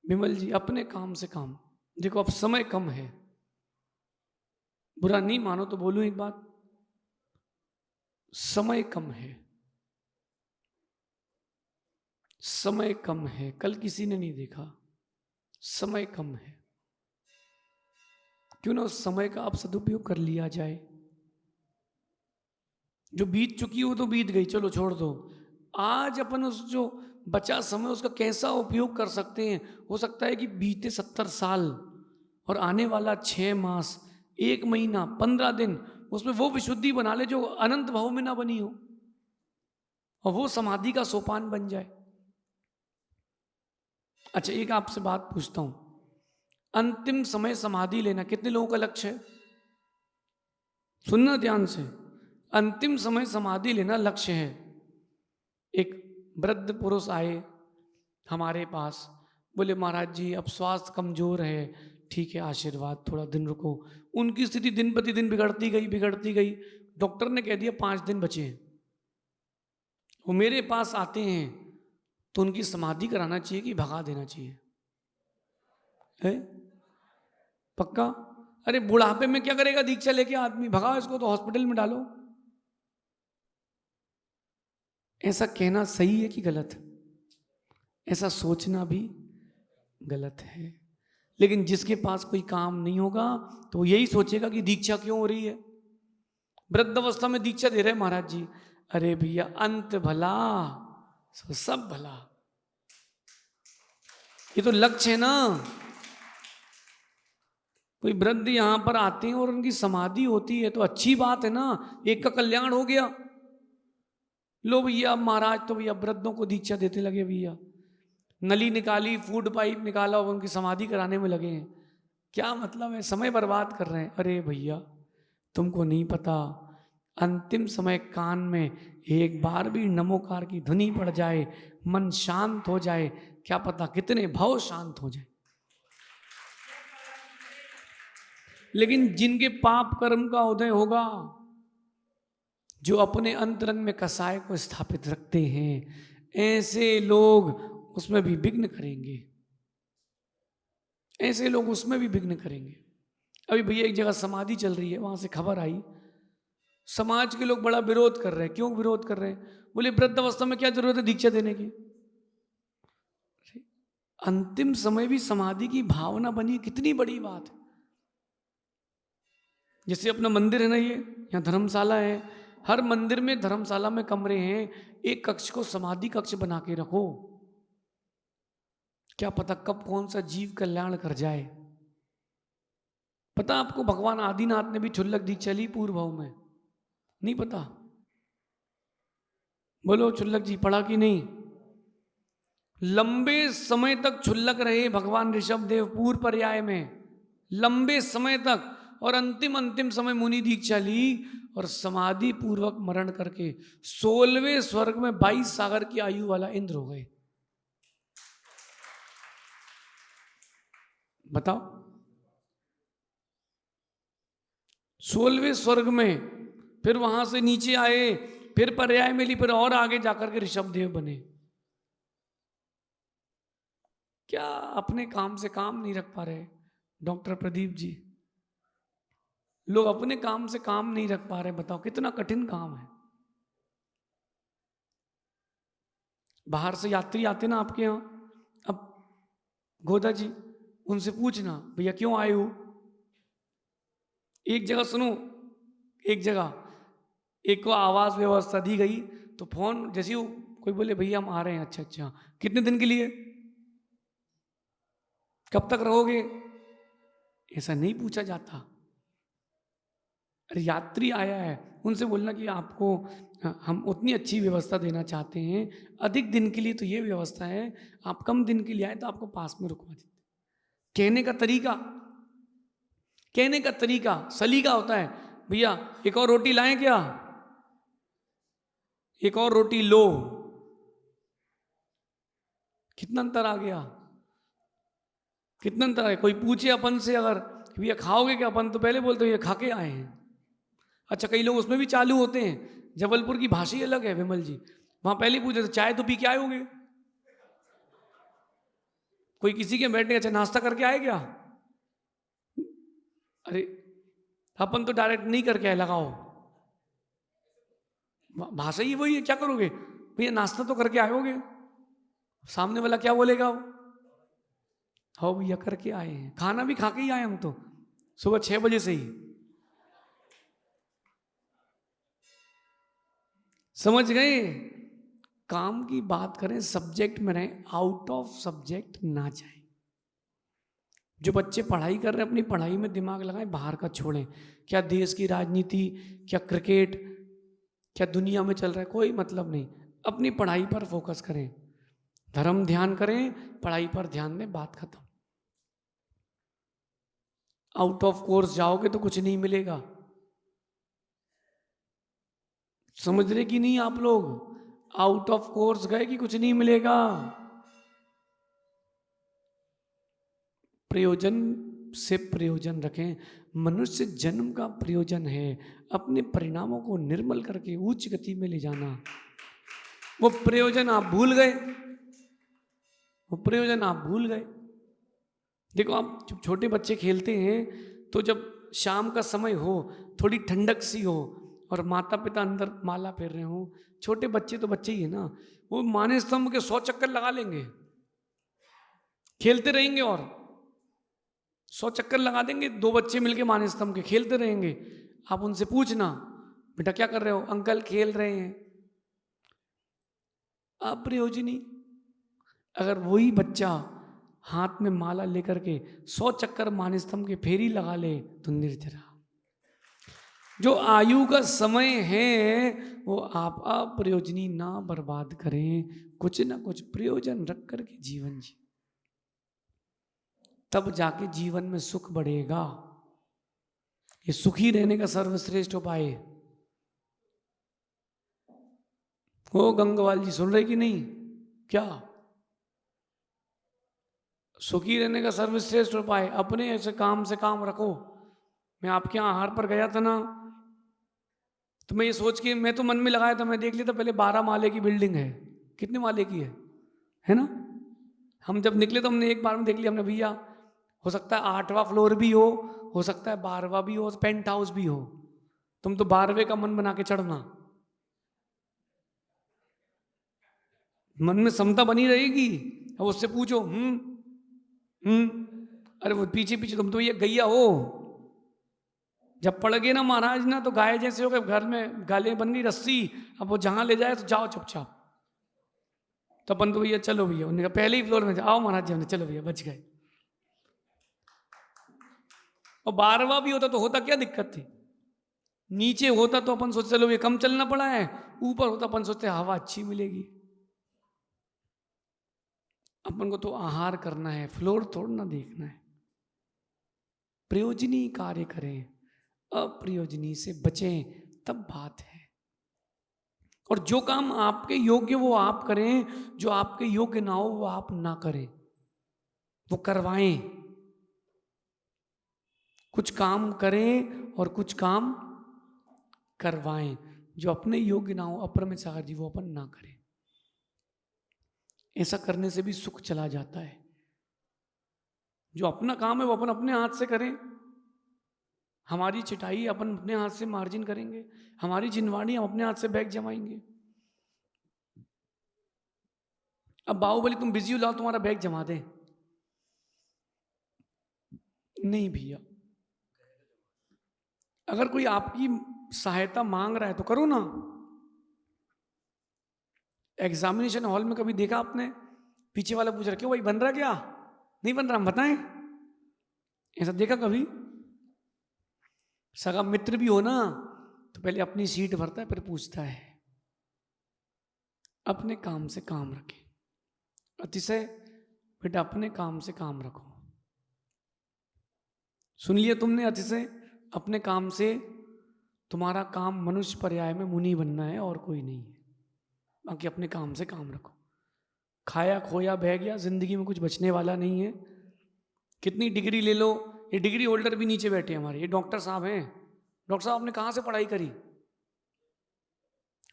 [SPEAKER 1] विमल जी, अपने काम से काम। देखो अब समय कम है, बुरा नहीं मानो तो बोलूं एक बात, समय कम है, समय कम है, कल किसी ने नहीं देखा, समय कम है, क्यों ना उस समय का आप सदुपयोग कर लिया जाए। जो बीत चुकी हो तो बीत गई, चलो छोड़ दो। आज अपन उस जो बचा समय उसका कैसा उपयोग कर सकते हैं। हो सकता है कि बीते 70 साल और आने वाला 6 मास, 1 महीना, 15 दिन, उसमें वो विशुद्धि बना ले जो अनंत भाव में ना बनी हो, और वो समाधि का सोपान बन जाए। अच्छा, एक आपसे बात पूछता हूं, अंतिम समय समाधि लेना कितने लोगों का लक्ष्य है? सुनना ध्यान से, अंतिम समय समाधि लेना लक्ष्य है। एक वृद्ध पुरुष आए हमारे पास, बोले महाराज जी अब स्वास्थ्य कमजोर है, ठीक है आशीर्वाद, थोड़ा दिन रुको। उनकी स्थिति दिन प्रतिदिन बिगड़ती गई। डॉक्टर ने कह दिया 5 दिन बचे हैं। वो मेरे पास आते हैं तो उनकी समाधि कराना चाहिए कि भगा देना चाहिए? है पक्का? अरे बुढ़ापे में क्या करेगा दीक्षा लेके आदमी, भगाओ इसको तो हॉस्पिटल में डालो। ऐसा कहना सही है कि गलत? ऐसा सोचना भी गलत है। लेकिन जिसके पास कोई काम नहीं होगा तो यही सोचेगा कि दीक्षा क्यों हो रही है, वृद्धावस्था में दीक्षा दे रहे महाराज जी। अरे भैया, अंत भला सो सब भला, ये तो लक्ष्य है ना। कोई वृद्ध यहां पर आते हैं और उनकी समाधि होती है तो अच्छी बात है ना, एक का कल्याण हो गया। लो भैया, महाराज तो भैया वृद्धों को दीक्षा देते लगे, भैया नली निकाली, फूड पाइप निकाला और उनकी समाधि कराने में लगे हैं। क्या मतलब है, समय बर्बाद कर रहे हैं। अरे भैया तुमको नहीं पता, अंतिम समय कान में एक बार भी नमोकार की ध्वनि पड़ जाए, मन शांत हो जाए, क्या पता कितने भाव शांत हो जाए। लेकिन जिनके पाप कर्म का उदय होगा, जो अपने अंतरंग में कसाय को स्थापित रखते हैं, ऐसे लोग उसमें भी विघ्न करेंगे, ऐसे लोग उसमें भी विघ्न करेंगे। अभी भैया एक जगह समाधि चल रही है, वहां से खबर आई, समाज के लोग बड़ा विरोध कर रहे हैं। क्यों विरोध कर रहे हैं? बोले वृद्ध अवस्था में क्या जरूरत है दीक्षा देने की। अंतिम समय भी समाधि की भावना बनी, कितनी बड़ी बात है। जैसे अपना मंदिर है ना, ये यहाँ धर्मशाला है, हर मंदिर में धर्मशाला में कमरे हैं, एक कक्ष को समाधि कक्ष बना के रखो। क्या पता कब कौन सा जीव कल्याण कर जाए। पता आपको भगवान आदिनाथ ने भी क्षुल्लक दीक्षा ली पूर्व भाव में? नहीं पता? बोलो क्षुल्लक जी पढ़ा कि नहीं? लंबे समय तक क्षुल्लक रहे भगवान ऋषभ देव पूर्व पर्याय में, लंबे समय तक, और अंतिम समय मुनि दीक्षा ली और समाधि पूर्वक मरण करके 16वें स्वर्ग में 22 सागर की आयु वाला इंद्र हो गए। बताओ, 16वें स्वर्ग में, फिर वहां से नीचे आए, फिर पर्याय मिली, फिर और आगे जाकर के ऋषभ देव बने। क्या अपने काम से काम नहीं रख पा रहे डॉक्टर प्रदीप जी? लोग अपने काम से काम नहीं रख पा रहे, बताओ कितना कठिन काम है। बाहर से यात्री आते ना आपके यहाँ, अब गोदा जी उनसे पूछना भैया क्यों आए हो। एक जगह सुनो, एक जगह एक को आवास व्यवस्था दी गई, तो फोन जैसे ही कोई बोले भैया हम आ रहे हैं, अच्छा अच्छा कितने दिन के लिए, कब तक रहोगे, ऐसा नहीं पूछा जाता। अरे यात्री आया है, उनसे बोलना कि आपको हम उतनी अच्छी व्यवस्था देना चाहते हैं, अधिक दिन के लिए तो ये व्यवस्था है, आप कम दिन के लिए आए तो आपको पास में रुकवा देते। कहने का तरीका, कहने का तरीका सलीका होता है। भैया एक और रोटी लाएं क्या, एक और रोटी लो। कितना अंतर आ गया, कितना अंतर है। कोई पूछे अपन से अगर भैया खाओगे क्या, अपन तो पहले बोलते हैं खा के आए हैं। अच्छा कई लोग उसमें भी चालू होते हैं, जबलपुर की भाषा ही अलग है विमल जी, वहां पहले पूछे तो चाय तो पी के आए होगे। कोई किसी के बैठने, अच्छा नाश्ता करके आए क्या, अरे अपन तो डायरेक्ट नहीं करके आए, लगाओ। भाषा ही वही है, क्या करोगे भैया, नाश्ता तो करके आए होगे। सामने वाला क्या बोलेगा, हाँ भैया करके आए हैं, खाना भी खा के ही आए हम तो, सुबह 6 बजे से ही। समझ गए? काम की बात करें, सब्जेक्ट में रहें, आउट ऑफ सब्जेक्ट ना जाए। जो बच्चे पढ़ाई कर रहे हैं अपनी पढ़ाई में दिमाग लगाएं, बाहर का छोड़ें। क्या देश की राजनीति, क्या क्रिकेट, क्या दुनिया में चल रहा है, कोई मतलब नहीं। अपनी पढ़ाई पर फोकस करें, धर्म ध्यान करें, पढ़ाई पर ध्यान दें, बात खत्म। आउट ऑफ कोर्स जाओगे तो कुछ नहीं मिलेगा। समझ रहे कि नहीं आप लोग? आउट ऑफ कोर्स गए कि कुछ नहीं मिलेगा। प्रयोजन से प्रयोजन रखें। मनुष्य जन्म का प्रयोजन है अपने परिणामों को निर्मल करके उच्च गति में ले जाना। वो प्रयोजन आप भूल गए, वो प्रयोजन आप भूल गए। देखो आप जब छोटे बच्चे खेलते हैं तो जब शाम का समय हो, थोड़ी ठंडक सी हो और माता पिता अंदर माला फेर रहे हो, छोटे बच्चे तो बच्चे ही है ना, वो माने स्तंभ के 100 चक्कर लगा लेंगे, खेलते रहेंगे और 100 चक्कर लगा देंगे। 2 बच्चे मिलके माने स्तंभ के खेलते रहेंगे। आप उनसे पूछना बेटा क्या कर रहे हो, अंकल खेल रहे हैं। अप्रयोजनी। अगर वही बच्चा हाथ में माला लेकर के 100 चक्कर माने स्तंभ के फेरी लगा ले तो निर्जरा। जो आयु का समय है वो आप अप्रयोजनी ना बर्बाद करें, कुछ ना कुछ प्रयोजन रख करके जीवन जी, तब जाके जीवन में सुख बढ़ेगा। ये सुखी रहने का सर्वश्रेष्ठ उपाय है। हो गंगवाल जी सुन रहे कि नहीं? क्या सुखी रहने का सर्वश्रेष्ठ उपाय, अपने ऐसे काम से काम रखो। मैं आपके यहाँ आहार पर गया था ना, तो मैं ये सोच के, मैं तो मन में लगाया था, मैं देख लिया था पहले 12 माले की बिल्डिंग है। कितने माले की है ना? हम जब निकले तो हमने एक बार में देख लिया हमने, भैया हो सकता है 8वां फ्लोर भी हो सकता है 12वां भी हो, पेंट हाउस भी हो। तुम तो 12वें का मन बना के चढ़ना, मन में समता बनी रहेगी। अब उससे पूछो अरे वो पीछे पीछे, तुम तो ये गैया हो, जब पड़ गए ना महाराज ना तो गाय जैसे हो गए, घर में गालें बन गई रस्सी, अब वो जहां ले जाए तो जाओ चुपचाप। तो अपन तो भैया चलो भैया, उन्होंने कहा पहले ही फ्लोर में आओ महाराज जी, हमने चलो भैया बच गए। और 12वां भी होता तो होता क्या दिक्कत थी? नीचे होता तो अपन सोचते चलो ये कम चलना पड़ा है, ऊपर होता अपन सोचते हवा अच्छी मिलेगी। अपन को तो आहार करना है, फ्लोर थोड़ा देखना है। प्रयोजनी कार्य करें, अप्रयोजनी से बचें, तब बात है। और जो काम आपके योग्य वो आप करें, जो आपके योग्य ना हो वो आप ना करें, वो करवाएं। कुछ काम करें और कुछ काम करवाएं। जो अपने योग्य ना हो अप्रमित सागर जी, वो अपन ना करें। ऐसा करने से भी सुख चला जाता है। जो अपना काम है वो अपन अपने हाथ से करें। हमारी चिटाई अपन अपने हाथ से मार्जिन करेंगे, हमारी जिनवाड़ी हम अपने हाथ से बैग जमाएंगे। अब बाहुबली तुम बिजी हो लाओ तुम्हारा बैग जमा दे, नहीं भैया। अगर कोई आपकी सहायता मांग रहा है तो करो ना। एग्जामिनेशन हॉल में कभी देखा आपने, पीछे वाला पूछ रहा क्यों भाई बन रहा क्या, नहीं बन रहा, हम बताएं? ऐसा देखा कभी? सगा मित्र भी हो ना तो पहले अपनी सीट भरता है फिर पूछता है। अपने काम से काम रखे। अतिशय बेटा अपने काम से काम रखो। सुन लिया तुमने? अतिशय अपने काम से। तुम्हारा काम मनुष्य पर्याय में मुनि बनना है और कोई नहीं है। बाकी अपने काम से काम रखो। खाया खोया बह गया, जिंदगी में कुछ बचने वाला नहीं है। कितनी डिग्री ले लो, ये डिग्री होल्डर भी नीचे बैठे हैं हमारे, ये डॉक्टर साहब हैं। डॉक्टर साहब आपने कहाँ से पढ़ाई करी,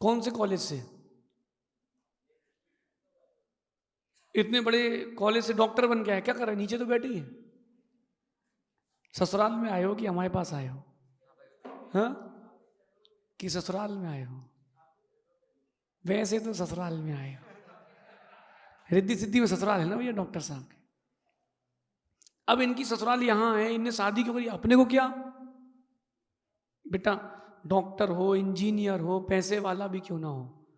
[SPEAKER 1] कौन से कॉलेज से? इतने बड़े कॉलेज से डॉक्टर बन गया है, क्या कर रहे हैं? नीचे तो बैठे ही हैं। ससुराल में आए हो कि हमारे पास आए हो? हाँ, कि ससुराल में आए हो? वैसे तो ससुराल में आए हो, रिद्धि सिद्धि में ससुराल है ना भैया डॉक्टर साहब के। अब इनकी ससुराल यहाँ है, इनने शादी क्यों करी? अपने को क्या बेटा, डॉक्टर हो, इंजीनियर हो, पैसे वाला भी क्यों ना हो,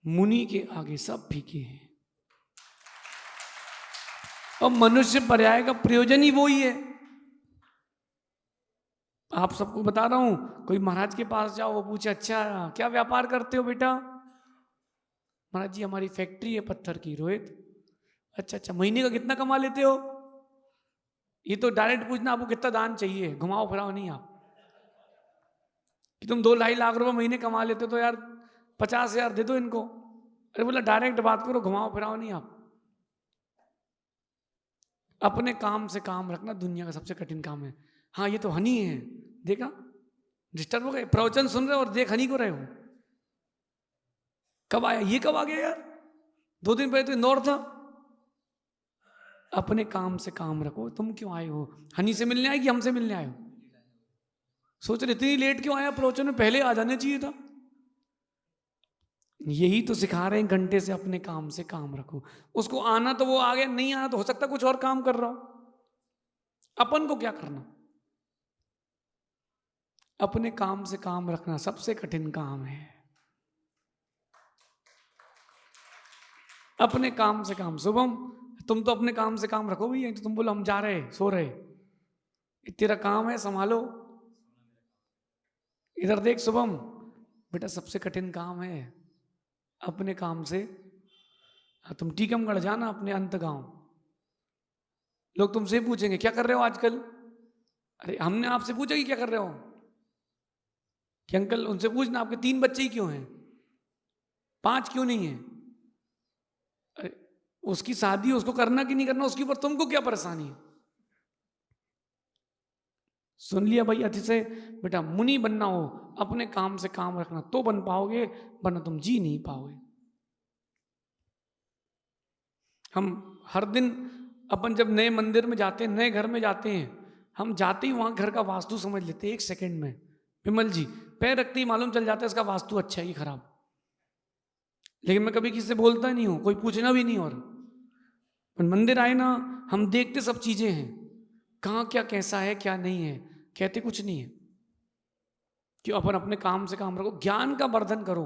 [SPEAKER 1] मुनि के आगे सब फीके हैं। और मनुष्य पर्याय का प्रयोजन ही वो ही है। आप सबको बता रहा हूं, कोई महाराज के पास जाओ, वो पूछे अच्छा क्या व्यापार करते हो बेटा? महाराज जी हमारी फैक्ट्री है पत्थर की। रोहित, अच्छा अच्छा, महीने का कितना कमा लेते हो? ये तो डायरेक्ट पूछना आपको कितना दान चाहिए, घुमाओ फिराओ नहीं आप कि तुम 2-2.5 लाख रुपए महीने कमा लेते हो तो यार 50,000 दे दो इनको। अरे बोला डायरेक्ट बात करो, घुमाओ फिराओ नहीं आप। अपने काम से काम रखना दुनिया का सबसे कठिन काम है। हाँ ये तो हनी है, देखा डिस्टर्ब हो गए, प्रवचन सुन रहे हो और देख हनी को रहे हो। कब आया ये, कब आ गया यार? 2 दिन पहले तो इंदौर था। अपने काम से काम रखो। तुम क्यों आए हो? हनी से मिलने आए कि हमसे मिलने आए हो? सोच रहे इतनी लेट क्यों आया? प्रवचन में पहले आ जाना चाहिए था। यही तो सिखा रहे हैं घंटे से, अपने काम से काम रखो। उसको आना तो वो आ गया, नहीं आना तो हो सकता कुछ और काम कर रहा हो। अपन को क्या करना? अपने काम से काम रखना सबसे कठिन काम है। अपने काम से काम। शुभम तुम तो अपने काम से काम रखो भी, तो तुम बोलो हम जा रहे सो रहे, तेरा काम है संभालो। इधर देख शुभम बेटा, सबसे कठिन काम है अपने काम से। हाँ तुम टीकमगढ़ जाना, अपने अंत गांव, लोग तुमसे पूछेंगे क्या कर रहे हो आजकल। अरे हमने आपसे पूछा कि क्या कर रहे हो, कि अंकल उनसे पूछना आपके 3 बच्चे ही क्यों हैं, 5 क्यों नहीं है? अरे उसकी शादी उसको करना कि नहीं करना, उसके ऊपर तुमको क्या परेशानी है? सुन लिया भाई? अतिशय बेटा मुनि बनना हो, अपने काम से काम रखना तो बन पाओगे, वरना तुम जी नहीं पाओगे। हम हर दिन अपन जब नए मंदिर में जाते हैं, नए घर में जाते हैं, हम जाते ही वहां घर का वास्तु समझ लेते हैं 1 सेकंड में। विमल जी पैर रखते ही मालूम चल जाता है इसका वास्तु अच्छा है कि खराब। लेकिन मैं कभी किसी से बोलता नहीं हूं, कोई पूछना भी नहीं। और मंदिर आए ना, हम देखते सब चीजें हैं, कहाँ क्या कैसा है क्या नहीं है, कहते कुछ नहीं है। क्यों? अपन अपने काम से काम रखो, ज्ञान का वर्धन करो।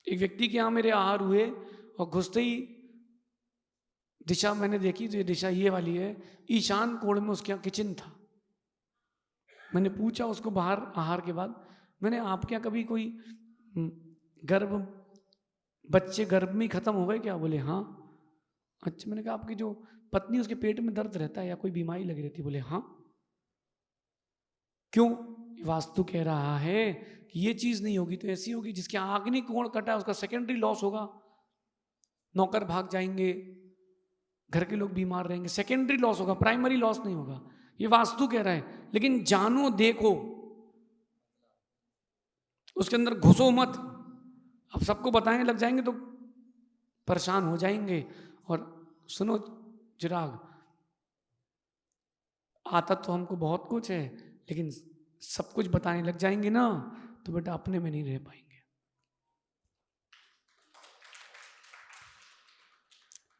[SPEAKER 1] एक व्यक्ति के यहाँ मेरे आहार हुए और घुसते ही दिशा मैंने देखी तो ये दिशा ये वाली है, ईशान कोण में उसके यहाँ किचन था। मैंने पूछा उसको बाहर आहार के बाद, मैंने आपके यहाँ कभी कोई गर्भ बच्चे गर्भ में खत्म हो गए क्या? बोले हाँ। अच्छा, मैंने कहा आपकी जो पत्नी उसके पेट में दर्द रहता है या कोई बीमारी लगी रहती? बोले हाँ। क्यों? वास्तु कह रहा है कि ये चीज नहीं होगी तो ऐसी होगी, जिसके आग्नि कोण कटा है उसका सेकेंडरी लॉस होगा, नौकर भाग जाएंगे, घर के लोग बीमार रहेंगे, सेकेंडरी लॉस होगा, प्राइमरी लॉस नहीं होगा। ये वास्तु कह रहा है। लेकिन जानो देखो, उसके अंदर घुसो मत। अब सबको बताने लग जाएंगे तो परेशान हो जाएंगे। और सुनो चिराग, आता तो हमको बहुत कुछ है, लेकिन सब कुछ बताने लग जाएंगे ना तो बेटा अपने में नहीं रह पाएंगे।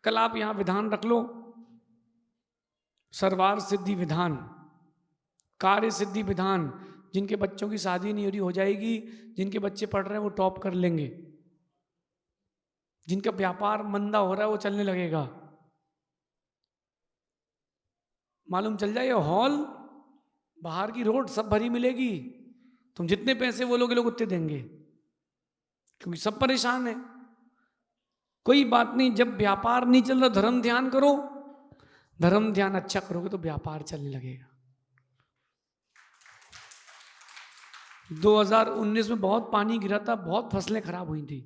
[SPEAKER 1] कल आप यहां विधान रख लो, सर्वार सिद्धि विधान, कार्य सिद्धि विधान। जिनके बच्चों की शादी नहीं हो रही हो जाएगी, जिनके बच्चे पढ़ रहे हैं वो टॉप कर लेंगे, जिनका व्यापार मंदा हो रहा है वो चलने लगेगा। मालूम चल जाए, हॉल बाहर की रोड सब भरी मिलेगी, तुम जितने पैसे बोलोगे लोग उतने देंगे, क्योंकि सब परेशान है। कोई बात नहीं, जब व्यापार नहीं चल रहा धर्म ध्यान करो, धर्म ध्यान अच्छा करोगे तो व्यापार चलने लगेगा। 2019 में बहुत पानी गिरा था, बहुत फसलें खराब हुई थी।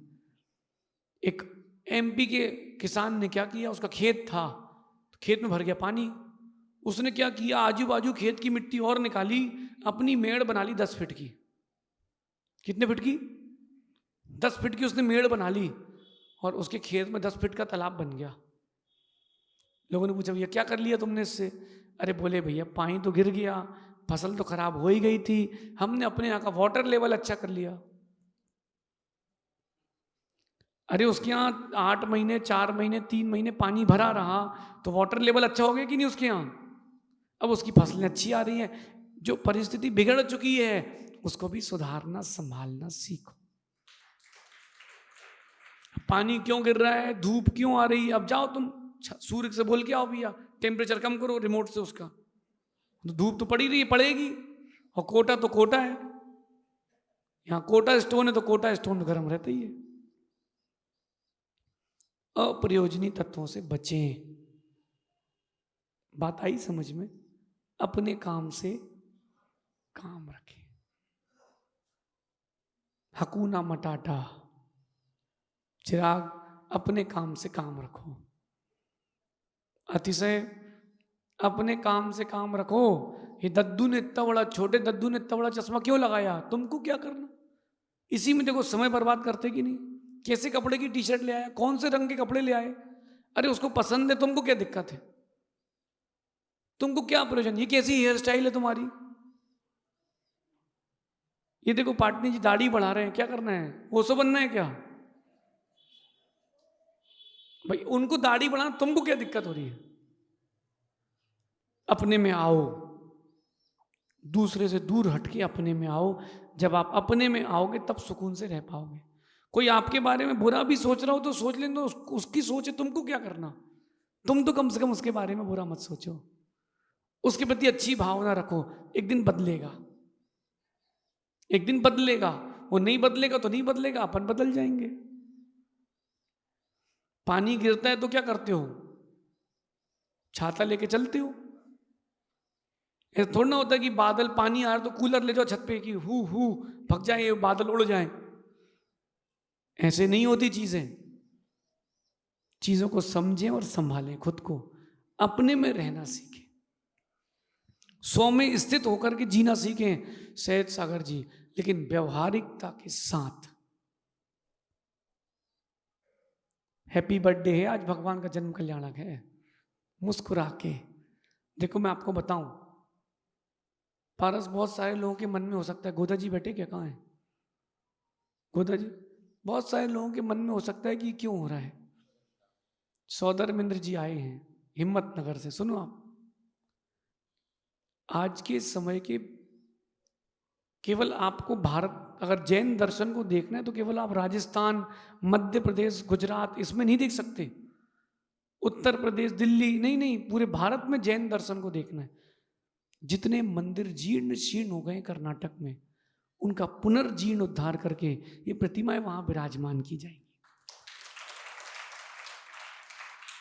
[SPEAKER 1] एक एमपी के किसान ने क्या किया, उसका खेत था, तो खेत में भर गया पानी। उसने क्या किया, आजू बाजू खेत की मिट्टी और निकाली, अपनी मेड़ बना ली 10 फीट की। कितने फीट की? 10 फीट की उसने मेड़ बना ली, और उसके खेत में 10 फीट का तालाब बन गया। लोगों ने पूछा भैया क्या कर लिया तुमने इससे? अरे बोले भैया पानी तो गिर गया, फसल तो खराब हो ही गई थी, हमने अपने यहाँ का वाटर लेवल अच्छा कर लिया। अरे उसके यहाँ 8 महीने 4 महीने 3 महीने पानी भरा रहा तो वाटर लेवल अच्छा हो गया कि नहीं उसके यहाँ? अब उसकी फसलें अच्छी आ रही हैं। जो परिस्थिति बिगड़ चुकी है उसको भी सुधारना संभालना सीखो। पानी क्यों गिर रहा है, धूप क्यों आ रही है, अब जाओ तुम सूर्य से बोल के आओ भैया टेम्परेचर कम करो रिमोट से उसका। तो धूप तो पड़ी रही है, पड़ेगी। और कोटा तो कोटा है, यहाँ कोटा स्टोन है तो कोटा स्टोन तो गर्म रहता ही है। अप्रयोजनीय तत्वों से बचें। बात आई समझ में? अपने काम से काम रखें। हकूना मटाटा। चिराग, अपने काम से काम रखो। अतिशय अपने काम से काम रखो। ये दद्दू ने इतना बड़ा, छोटे दद्दू ने इतना बड़ा चश्मा क्यों लगाया? तुमको क्या करना? इसी में देखो समय बर्बाद करते कि नहीं। कैसे कपड़े की टी शर्ट ले आया, कौन से रंग के कपड़े ले आए, अरे उसको पसंद है, तुमको क्या दिक्कत है? तुमको क्या प्रयोजन? ये कैसी हेयर स्टाइल है तुम्हारी? ये देखो पाटनी जी दाढ़ी बढ़ा रहे हैं, क्या करना है? ओसो बनना है क्या भाई? उनको दाढ़ी बढ़ाना, तुमको क्या दिक्कत हो रही है? अपने में आओ, दूसरे से दूर हटके अपने में आओ। जब आप अपने में आओगे तब सुकून से रह पाओगे। कोई आपके बारे में बुरा भी सोच रहा हो तो सोच लेना, उसकी सोच है, तुमको क्या करना? तुम तो कम से कम उसके बारे में बुरा मत सोचो, उसके प्रति अच्छी भावना रखो। एक दिन बदलेगा, एक दिन बदलेगा। वो नहीं बदलेगा तो नहीं बदलेगा, अपन बदल जाएंगे। पानी गिरता है तो क्या करते हो? छाता लेके चलते हो। ऐसा थोड़ा ना होता है कि बादल पानी आ रहा तो कूलर ले जाओ छत पे कि हु भग जाए बादल उड़ जाए। ऐसे नहीं होती चीजें। चीजों को समझें और संभालें, खुद को अपने में रहना सीखें, स्व में स्थित होकर के जीना सीखें सहज सागर जी, लेकिन व्यवहारिकता के साथ। हैप्पी बर्थडे है आज, भगवान का जन्म कल्याणक है। मुस्कुरा के देखो। मैं आपको बताऊं, पारस बहुत सारे लोगों के मन में हो सकता है, गोदा जी बैठे क्या, कहाँ है गोदा जी? बहुत सारे लोगों के मन में हो सकता है कि क्यों हो रहा है। सौदरमिंद्र जी आए हैं हिम्मत नगर से। सुनो आप, आज के समय के केवल आपको भारत, अगर जैन दर्शन को देखना है तो केवल आप राजस्थान, मध्य प्रदेश, गुजरात इसमें नहीं देख सकते, उत्तर प्रदेश, दिल्ली नहीं, नहीं, पूरे भारत में जैन दर्शन को देखना है। जितने मंदिर जीर्ण शीर्ण हो गए कर्नाटक में, उनका पुनर्जीर्ण उद्धार करके ये प्रतिमाएं वहां विराजमान की जाएंगी।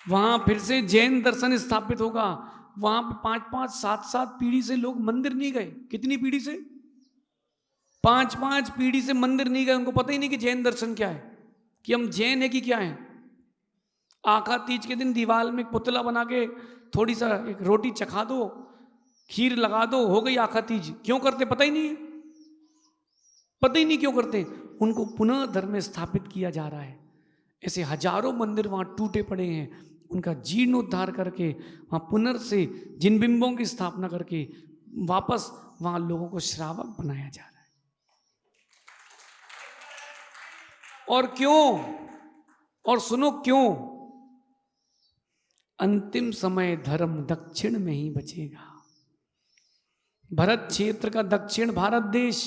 [SPEAKER 1] वहां फिर से जैन दर्शन स्थापित होगा। वहां पे 5-5, 7-7 पीढ़ी से लोग मंदिर नहीं गए। कितनी पीढ़ी से? 5-5 पीढ़ी से मंदिर नहीं गए। उनको पता ही नहीं कि जैन दर्शन क्या है, कि हम जैन है कि क्या है। आखा तीज के दिन दीवार में एक पुतला बना के थोड़ी सा एक रोटी चखा दो, खीर लगा दो, हो गई आखा तीज। क्यों करते पता ही नहीं है, पता ही नहीं क्यों करते। उनको पुनः धर्म में स्थापित किया जा रहा है। ऐसे हजारों मंदिर वहां टूटे पड़े हैं, उनका जीर्णोद्धार करके वहां पुनर्से जिन बिंबों की स्थापना करके वापस वहां लोगों को श्रावक बनाया जा रहा है। और क्यों? और सुनो क्यों? अंतिम समय धर्म दक्षिण में ही बचेगा। भरत क्षेत्र का दक्षिण भारत देश,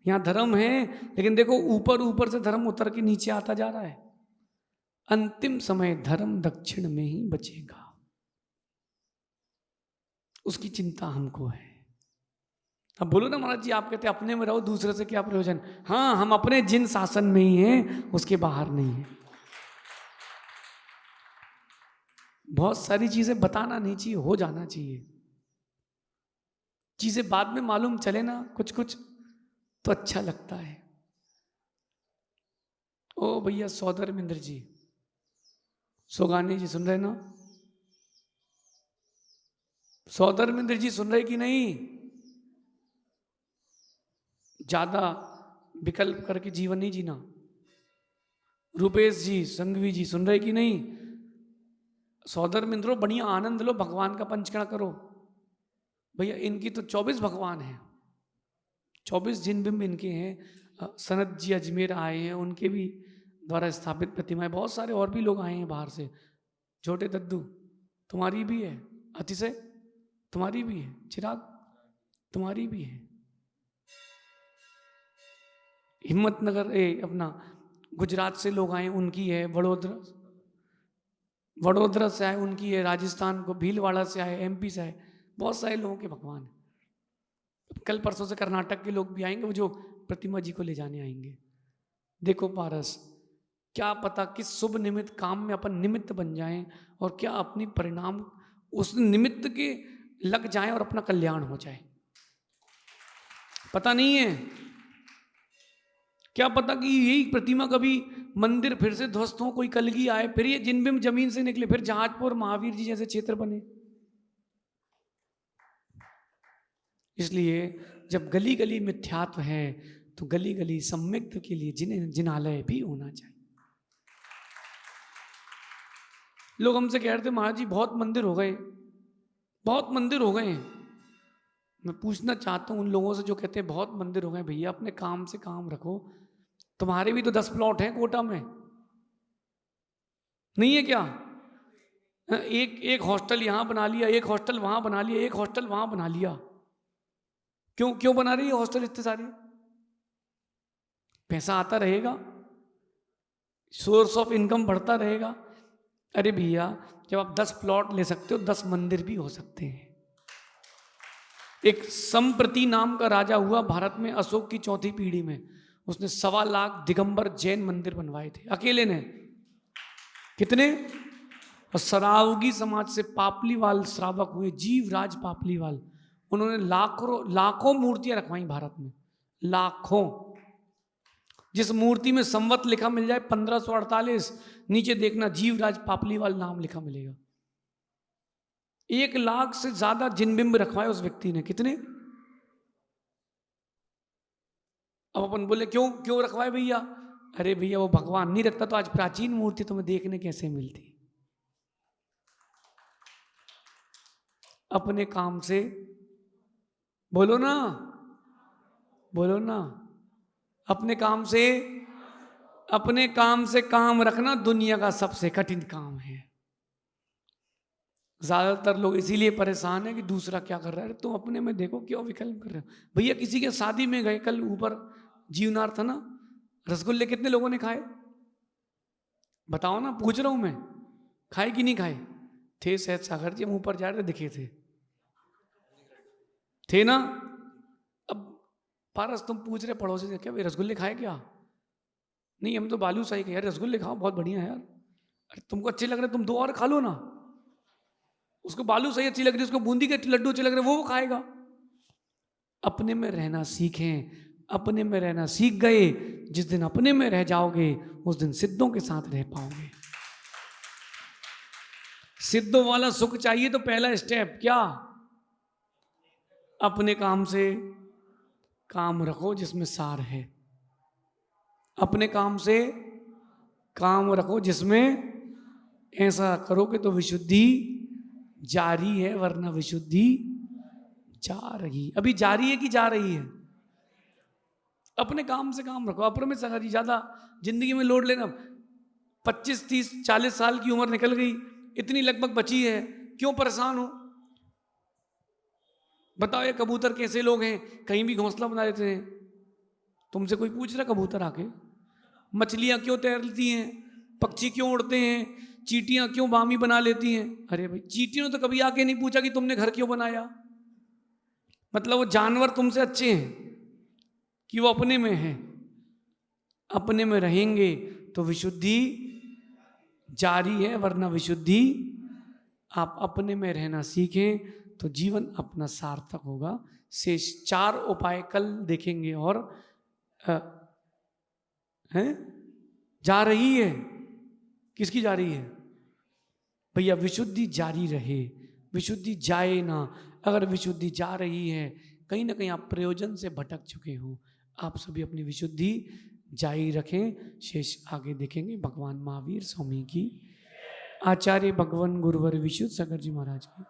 [SPEAKER 1] यहां धर्म है, लेकिन देखो ऊपर ऊपर से धर्म उतर के नीचे आता जा रहा है। अंतिम समय धर्म दक्षिण में ही बचेगा, उसकी चिंता हमको है। अब बोलो ना महाराज जी, आप कहते अपने में रहो, दूसरे से क्या प्रयोजन। हाँ, हम अपने जिन शासन में ही हैं, उसके बाहर नहीं है। बहुत सारी चीजें बताना नहीं चाहिए, हो जाना चाहिए। चीजें बाद में मालूम चले ना कुछ कुछ, तो अच्छा लगता है। ओ भैया सौदरमिंद्र जी, सोगानी जी सुन रहे ना? सौदरमिंद्र जी सुन रहे कि नहीं? ज्यादा विकल्प करके जीवन नहीं जीना। रूपेश जी, संघवी जी सुन रहे कि नहीं? सौदरमिंद्रो बढ़िया आनंद लो, भगवान का पंचकड़ा करो। भैया इनकी तो 24 भगवान हैं, 24 जिन बिंब इनके हैं। सनत जी अजमेर आए हैं, उनके भी द्वारा स्थापित प्रतिमाएं। बहुत सारे और भी लोग आए हैं बाहर से। छोटे दद्दू तुम्हारी भी है, अतिशय तुम्हारी भी है, चिराग तुम्हारी भी है, हिम्मतनगर अपना गुजरात से लोग आए उनकी है, वडोदरा से आए उनकी है, राजस्थान को भीलवाड़ा से आए, एमपी से आए, बहुत सारे लोगों के भगवान हैं। कल परसों से कर्नाटक के लोग भी आएंगे, वो जो प्रतिमा जी को ले जाने आएंगे। देखो पारस, क्या पता किस शुभ निमित्त काम में अपन निमित्त बन जाएं, और क्या अपनी परिणाम उस निमित्त के लग जाएं और अपना कल्याण हो जाए, पता नहीं है। क्या पता कि यही प्रतिमा कभी मंदिर फिर से ध्वस्त हो, कोई कलगी आए, फिर ये जिनबिम जमीन से निकले, फिर जहाजपुर महावीर जी जैसे क्षेत्र बने। इसलिए जब गली गली मिथ्यात्व है, तो गली गली सम्यक्त के लिए जिनालय भी होना चाहिए। लोग हमसे कह रहे थे महाराज जी बहुत मंदिर हो गए, बहुत मंदिर हो गए। मैं पूछना चाहता हूं उन लोगों से जो कहते हैं बहुत मंदिर हो गए, भैया अपने काम से काम रखो। तुम्हारे भी तो 10 प्लॉट हैं कोटा में, नहीं है क्या? एक हॉस्टल यहां बना लिया, एक हॉस्टल वहां बना लिया, एक हॉस्टल वहां बना लिया। क्यों क्यों बना रही है हॉस्टल इतने सारे? पैसा आता रहेगा, सोर्स ऑफ इनकम बढ़ता रहेगा। अरे भैया, जब आप 10 प्लॉट ले सकते हो, 10 मंदिर भी हो सकते हैं। एक संप्रति नाम का राजा हुआ भारत में, अशोक की 4थी पीढ़ी में। उसने 1.25 लाख दिगंबर जैन मंदिर बनवाए थे अकेले ने। कितने? और सरावगी समाज से पापलीवाल श्रावक हुए, जीवराज पापलीवाल। उन्होंने लाखों मूर्तियां रखवाई भारत में, लाखों। जिस मूर्ति में संवत लिखा मिल जाए 1548, नीचे देखना जीवराज पापलीवाल नाम लिखा मिलेगा। 1 लाख से ज्यादा जिनबिंब रखवाए उस व्यक्ति ने। कितने? अब अपन बोले क्यों क्यों रखवाए भैया? अरे भैया वो भगवान नहीं रखता तो आज प्राचीन मूर्ति तुम्हें देखने कैसे मिलती? अपने काम से, बोलो ना, बोलो ना, अपने काम से, अपने काम से काम रखना दुनिया का सबसे कठिन काम है। ज्यादातर लोग इसीलिए परेशान है कि दूसरा क्या कर रहा है, तुम अपने में देखो क्यों विकल्प कर रहे हो। भैया किसी के शादी में गए, कल ऊपर जीवनार था ना, रसगुल्ले कितने लोगों ने खाए बताओ ना, पूछ रहा हूं मैं, खाए कि नहीं खाए? थे शायद सागर जी, हम ऊपर जा रहे थे, दिखे थे ना। अब पारस तुम पूछ रहे पड़ोसी से, क्या भाई रसगुल्ले खाए क्या? नहीं हम तो बालूशाही खाए। यार रसगुल्ले खाओ, बहुत बढ़िया है यार। अरे तुमको अच्छे लग रहे, तुम 2 और खा लो ना। उसको बालूशाही अच्छी लग रही है, उसको बूंदी के लड्डू अच्छे लग रहे, वो खाएगा। अपने में रहना सीखें, अपने में रहना सीख गए, जिस दिन अपने में रह जाओगे उस दिन सिद्धों के साथ रह पाओगे। सिद्धों वाला सुख चाहिए तो पहला स्टेप क्या? अपने काम से काम रखो जिसमें सार है। अपने काम से काम रखो जिसमें, ऐसा करोगे तो विशुद्धि जारी है, वरना विशुद्धि जा रही। अभी जारी है कि जा रही है? अपने काम से काम रखो। अप्रमित संगत जी, ज्यादा जिंदगी में लोड लेना, 25 30 40 साल की उम्र निकल गई, इतनी लगभग बची है, क्यों परेशान हो? बताओ ये कबूतर कैसे लोग हैं, कहीं भी घोंसला बना देते हैं। तुमसे कोई पूछ रहा कबूतर आके? मछलियां क्यों तैरती हैं, पक्षी क्यों उड़ते हैं, चींटियां क्यों बामी बना लेती हैं? अरे भाई चींटियों ने तो कभी आके नहीं पूछा कि तुमने घर क्यों बनाया। मतलब वो जानवर तुमसे अच्छे हैं कि वो अपने में है। अपने में रहेंगे तो विशुद्धि जारी है, वरना विशुद्धि, आप अपने में रहना सीखें तो जीवन अपना सार्थक होगा। शेष 4 उपाय कल देखेंगे। और हैं जा रही है, किसकी जा रही है भैया? विशुद्धि जारी रहे, विशुद्धि जाए ना। अगर विशुद्धि जा रही है, कहीं ना कहीं आप प्रयोजन से भटक चुके हो। आप सभी अपनी विशुद्धि जारी रखें। शेष आगे देखेंगे। भगवान महावीर स्वामी की, आचार्य भगवान गुरुवर विशुद्ध सागर जी महाराज की।